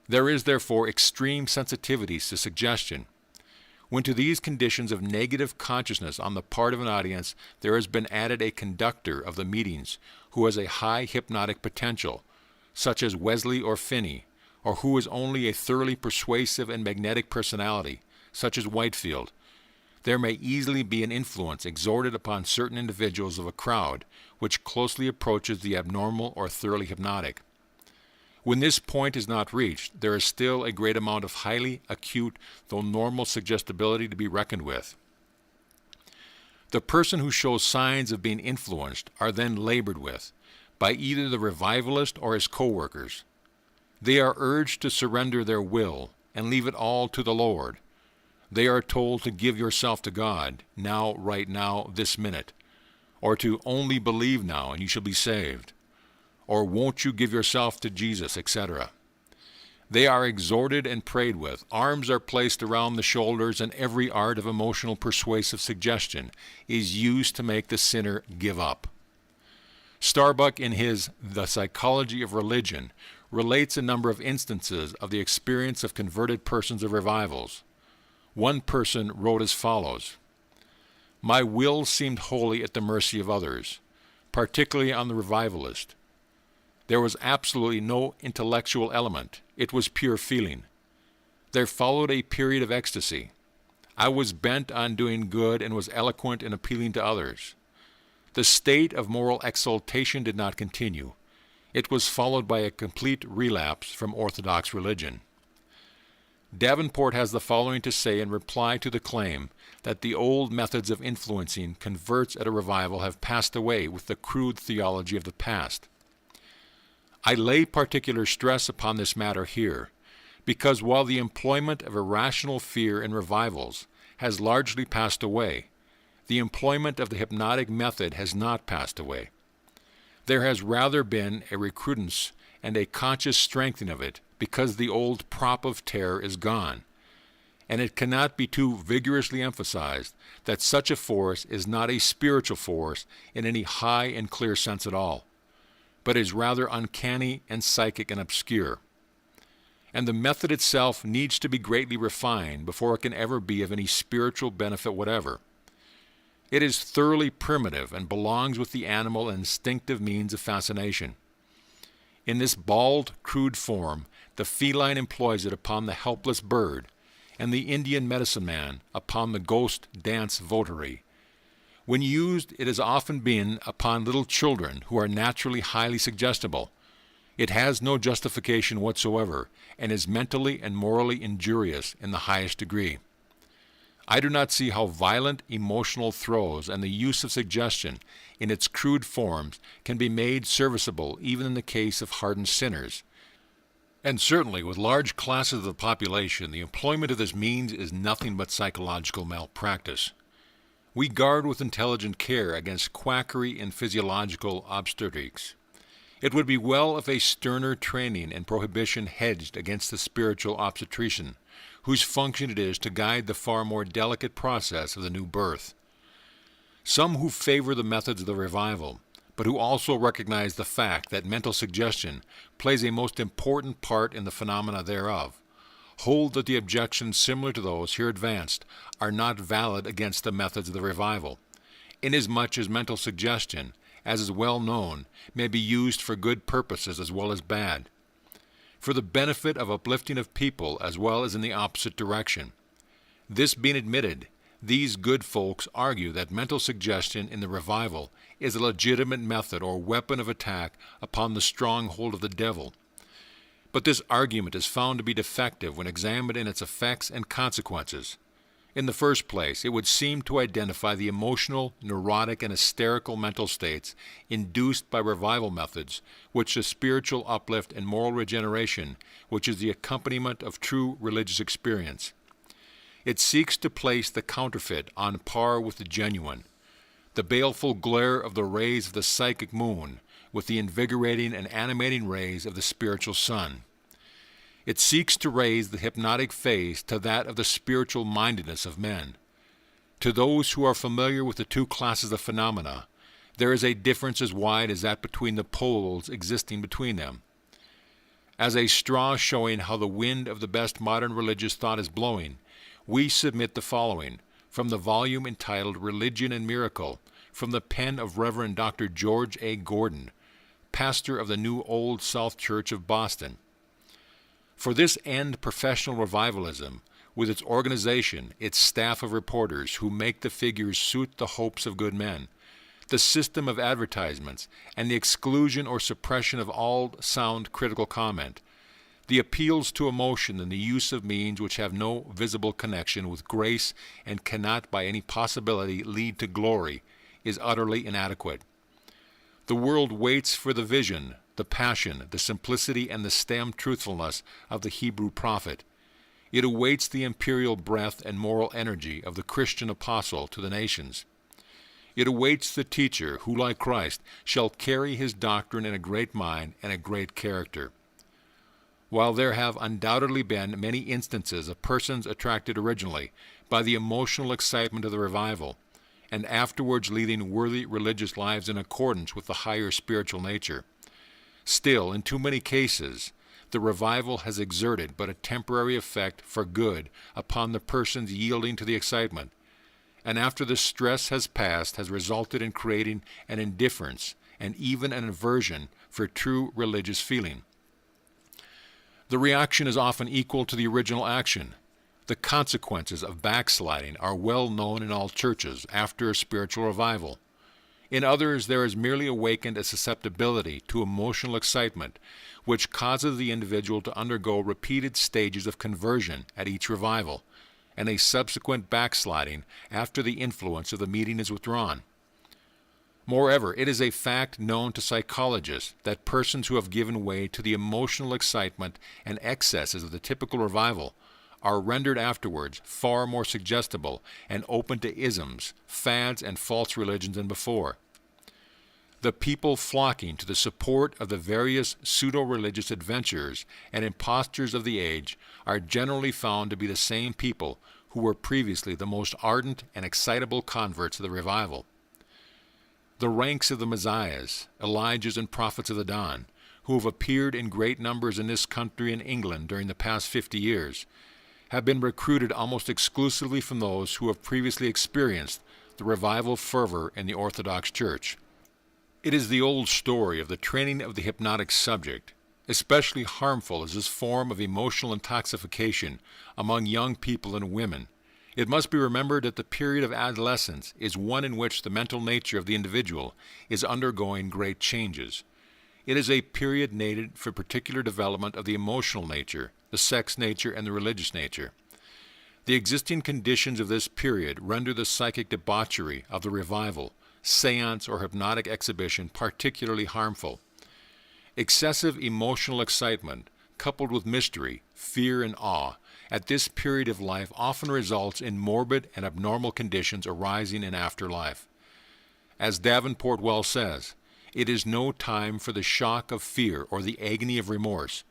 There is therefore extreme sensitivities to suggestion. When to these conditions of negative consciousness on the part of an audience there has been added a conductor of the meetings who has a high hypnotic potential, such as Wesley or Finney, or who is only a thoroughly persuasive and magnetic personality, such as Whitefield, there may easily be an influence exerted upon certain individuals of a crowd which closely approaches the abnormal or thoroughly hypnotic. When this point is not reached, there is still a great amount of highly acute, though normal suggestibility to be reckoned with. The person who shows signs of being influenced are then labored with by either the revivalist or his co-workers. They are urged to surrender their will and leave it all to the Lord. They are told to give yourself to God, now, right now, this minute, or to only believe now and you shall be saved, or won't you give yourself to Jesus, etc. They are exhorted and prayed with. Arms are placed around the shoulders, and every art of emotional persuasive suggestion is used to make the sinner give up. Starbuck, in his The Psychology of Religion, relates a number of instances of the experience of converted persons of revivals. One person wrote as follows: "My will seemed wholly at the mercy of others, particularly on the revivalist. There was absolutely no intellectual element. It was pure feeling. There followed a period of ecstasy. I was bent on doing good and was eloquent in appealing to others. The state of moral exaltation did not continue. It was followed by a complete relapse from orthodox religion." Davenport has the following to say in reply to the claim that the old methods of influencing converts at a revival have passed away with the crude theology of the past. "I lay particular stress upon this matter here, because while the employment of irrational fear in revivals has largely passed away, the employment of the hypnotic method has not passed away. There has rather been a recrudescence and a conscious strengthening of it, because the old prop of terror is gone, and it cannot be too vigorously emphasized that such a force is not a spiritual force in any high and clear sense at all, but is rather uncanny and psychic and obscure. And the method itself needs to be greatly refined before it can ever be of any spiritual benefit whatever. It is thoroughly primitive and belongs with the animal and instinctive means of fascination. In this bald, crude form, the feline employs it upon the helpless bird, and the Indian medicine man upon the ghost dance votary. When used, it has often been upon little children who are naturally highly suggestible. It has no justification whatsoever, and is mentally and morally injurious in the highest degree. I do not see how violent emotional throes and the use of suggestion in its crude forms can be made serviceable even in the case of hardened sinners. And certainly with large classes of the population, the employment of this means is nothing but psychological malpractice. We guard with intelligent care against quackery and physiological obstetrics. It would be well if a sterner training and prohibition hedged against the spiritual obstetrician, whose function it is to guide the far more delicate process of the new birth. Some who favor the methods of the revival, but who also recognize the fact that mental suggestion plays a most important part in the phenomena thereof, hold that the objections similar to those here advanced are not valid against the methods of the revival, inasmuch as mental suggestion, as is well known, may be used for good purposes as well as bad, for the benefit of uplifting of people as well as in the opposite direction. This being admitted, these good folks argue that mental suggestion in the revival is a legitimate method or weapon of attack upon the stronghold of the devil. But this argument is found to be defective when examined in its effects and consequences. In the first place, it would seem to identify the emotional, neurotic, and hysterical mental states induced by revival methods, which the spiritual uplift and moral regeneration, which is the accompaniment of true religious experience. It seeks to place the counterfeit on par with the genuine, the baleful glare of the rays of the psychic moon with the invigorating and animating rays of the spiritual sun. It seeks to raise the hypnotic phase to that of the spiritual mindedness of men. To those who are familiar with the two classes of phenomena, there is a difference as wide as that between the poles existing between them. As a straw showing how the wind of the best modern religious thought is blowing, we submit the following, from the volume entitled Religion and Miracle, from the pen of Reverend Dr. George A. Gordon, pastor of the New Old South Church of Boston. For this end professional revivalism, with its organization, its staff of reporters who make the figures suit the hopes of good men, the system of advertisements, and the exclusion or suppression of all sound critical comment, the appeals to emotion and the use of means which have no visible connection with grace and cannot by any possibility lead to glory, is utterly inadequate. The world waits for the vision, the passion, the simplicity, and the stem truthfulness of the Hebrew prophet. It awaits the imperial breath and moral energy of the Christian apostle to the nations. It awaits the teacher who, like Christ, shall carry his doctrine in a great mind and a great character. While there have undoubtedly been many instances of persons attracted originally by the emotional excitement of the revival, and afterwards leading worthy religious lives in accordance with the higher spiritual nature, still, in too many cases, the revival has exerted but a temporary effect for good upon the persons yielding to the excitement, and after the stress has passed has resulted in creating an indifference and even an aversion for true religious feeling. The reaction is often equal to the original action. The consequences of backsliding are well known in all churches after a spiritual revival. In others, there is merely awakened a susceptibility to emotional excitement, which causes the individual to undergo repeated stages of conversion at each revival, and a subsequent backsliding after the influence of the meeting is withdrawn. Moreover, it is a fact known to psychologists that persons who have given way to the emotional excitement and excesses of the typical revival are rendered afterwards far more suggestible and open to isms, fads, and false religions than before. The people flocking to the support of the various pseudo-religious adventurers and impostors of the age are generally found to be the same people who were previously the most ardent and excitable converts of the revival. The ranks of the Messiahs, Elijahs, and prophets of the dawn, who have appeared in great numbers in this country and England during the past 50 years, have been recruited almost exclusively from those who have previously experienced the revival fervor in the Orthodox Church. It is the old story of the training of the hypnotic subject. Especially harmful is this form of emotional intoxication among young people and women. It must be remembered that the period of adolescence is one in which the mental nature of the individual is undergoing great changes. It is a period needed for particular development of the emotional nature, the sex nature, and the religious nature. The existing conditions of this period render the psychic debauchery of the revival, seance, or hypnotic exhibition particularly harmful. Excessive emotional excitement, coupled with mystery, fear, and awe, at this period of life often results in morbid and abnormal conditions arising in afterlife. As Davenport well says, it is no time for the shock of fear or the agony of remorse.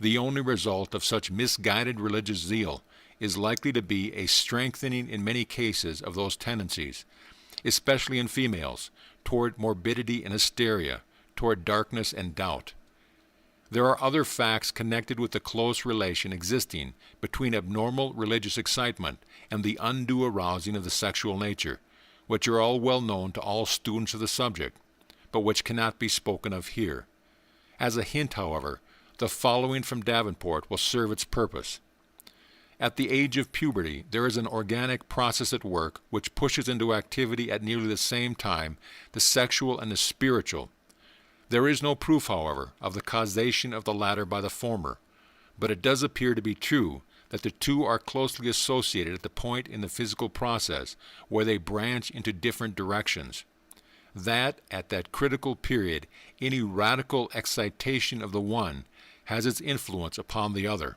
The only result of such misguided religious zeal is likely to be a strengthening in many cases of those tendencies, especially in females, toward morbidity and hysteria, toward darkness and doubt. There are other facts connected with the close relation existing between abnormal religious excitement and the undue arousing of the sexual nature, which are all well known to all students of the subject, but which cannot be spoken of here. As a hint, however, the following from Davenport will serve its purpose. At the age of puberty, there is an organic process at work which pushes into activity at nearly the same time the sexual and the spiritual. There is no proof, however, of the causation of the latter by the former, but it does appear to be true that the two are closely associated at the point in the physical process where they branch into different directions. That, at that critical period, any radical excitation of the one has its influence upon the other.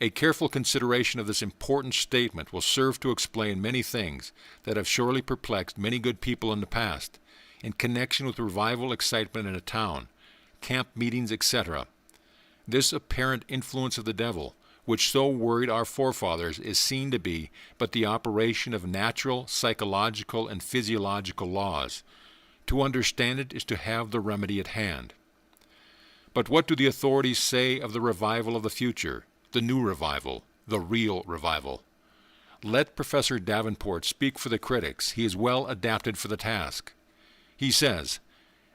A careful consideration of this important statement will serve to explain many things that have surely perplexed many good people in the past, in connection with revival excitement in a town, camp meetings, etc. This apparent influence of the devil, which so worried our forefathers, is seen to be but the operation of natural, psychological, and physiological laws. To understand it is to have the remedy at hand. But what do the authorities say of the revival of the future, the new revival, the real revival? Let Professor Davenport speak for the critics. He is well adapted for the task. He says,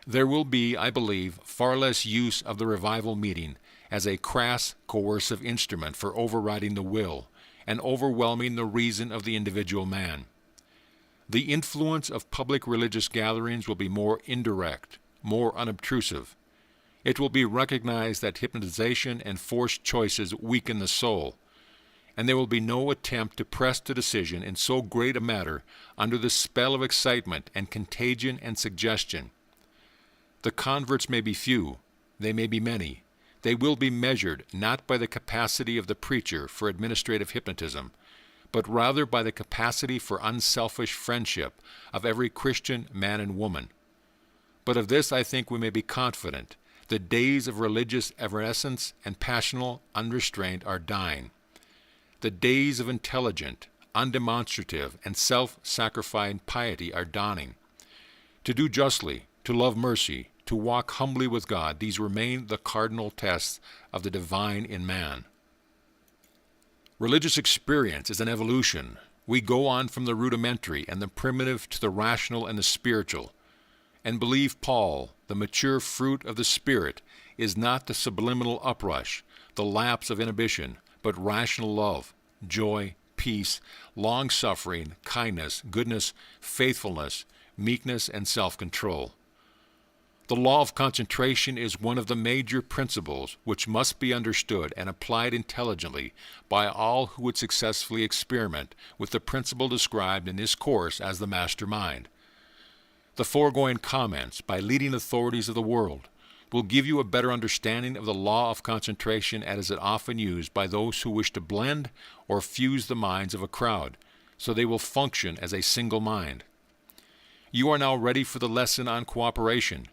"There will be, I believe, far less use of the revival meeting as a crass, coercive instrument for overriding the will and overwhelming the reason of the individual man. The influence of public religious gatherings will be more indirect, more unobtrusive. It will be recognized that hypnotization and forced choices weaken the soul, and there will be no attempt to press the decision in so great a matter under the spell of excitement and contagion and suggestion. The converts may be few, they may be many. They will be measured not by the capacity of the preacher for administrative hypnotism, but rather by the capacity for unselfish friendship of every Christian man and woman. But of this I think we may be confident. The days of religious evanescence and passional unrestraint are dying. The days of intelligent, undemonstrative, and self-sacrificing piety are dawning. To do justly, to love mercy, to walk humbly with God, these remain the cardinal tests of the divine in man. Religious experience is an evolution. We go on from the rudimentary and the primitive to the rational and the spiritual. And believe Paul, the mature fruit of the Spirit is not the subliminal uprush, the lapse of inhibition, but rational love, joy, peace, long-suffering, kindness, goodness, faithfulness, meekness, and self-control. The law of concentration is one of the major principles which must be understood and applied intelligently by all who would successfully experiment with the principle described in this course as the master mind. The foregoing comments by leading authorities of the world will give you a better understanding of the law of concentration as it is often used by those who wish to blend or fuse the minds of a crowd, so they will function as a single mind. You are now ready for the lesson on cooperation,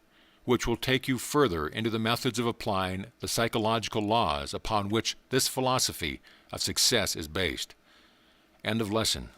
which will take you further into the methods of applying the psychological laws upon which this philosophy of success is based. End of lesson.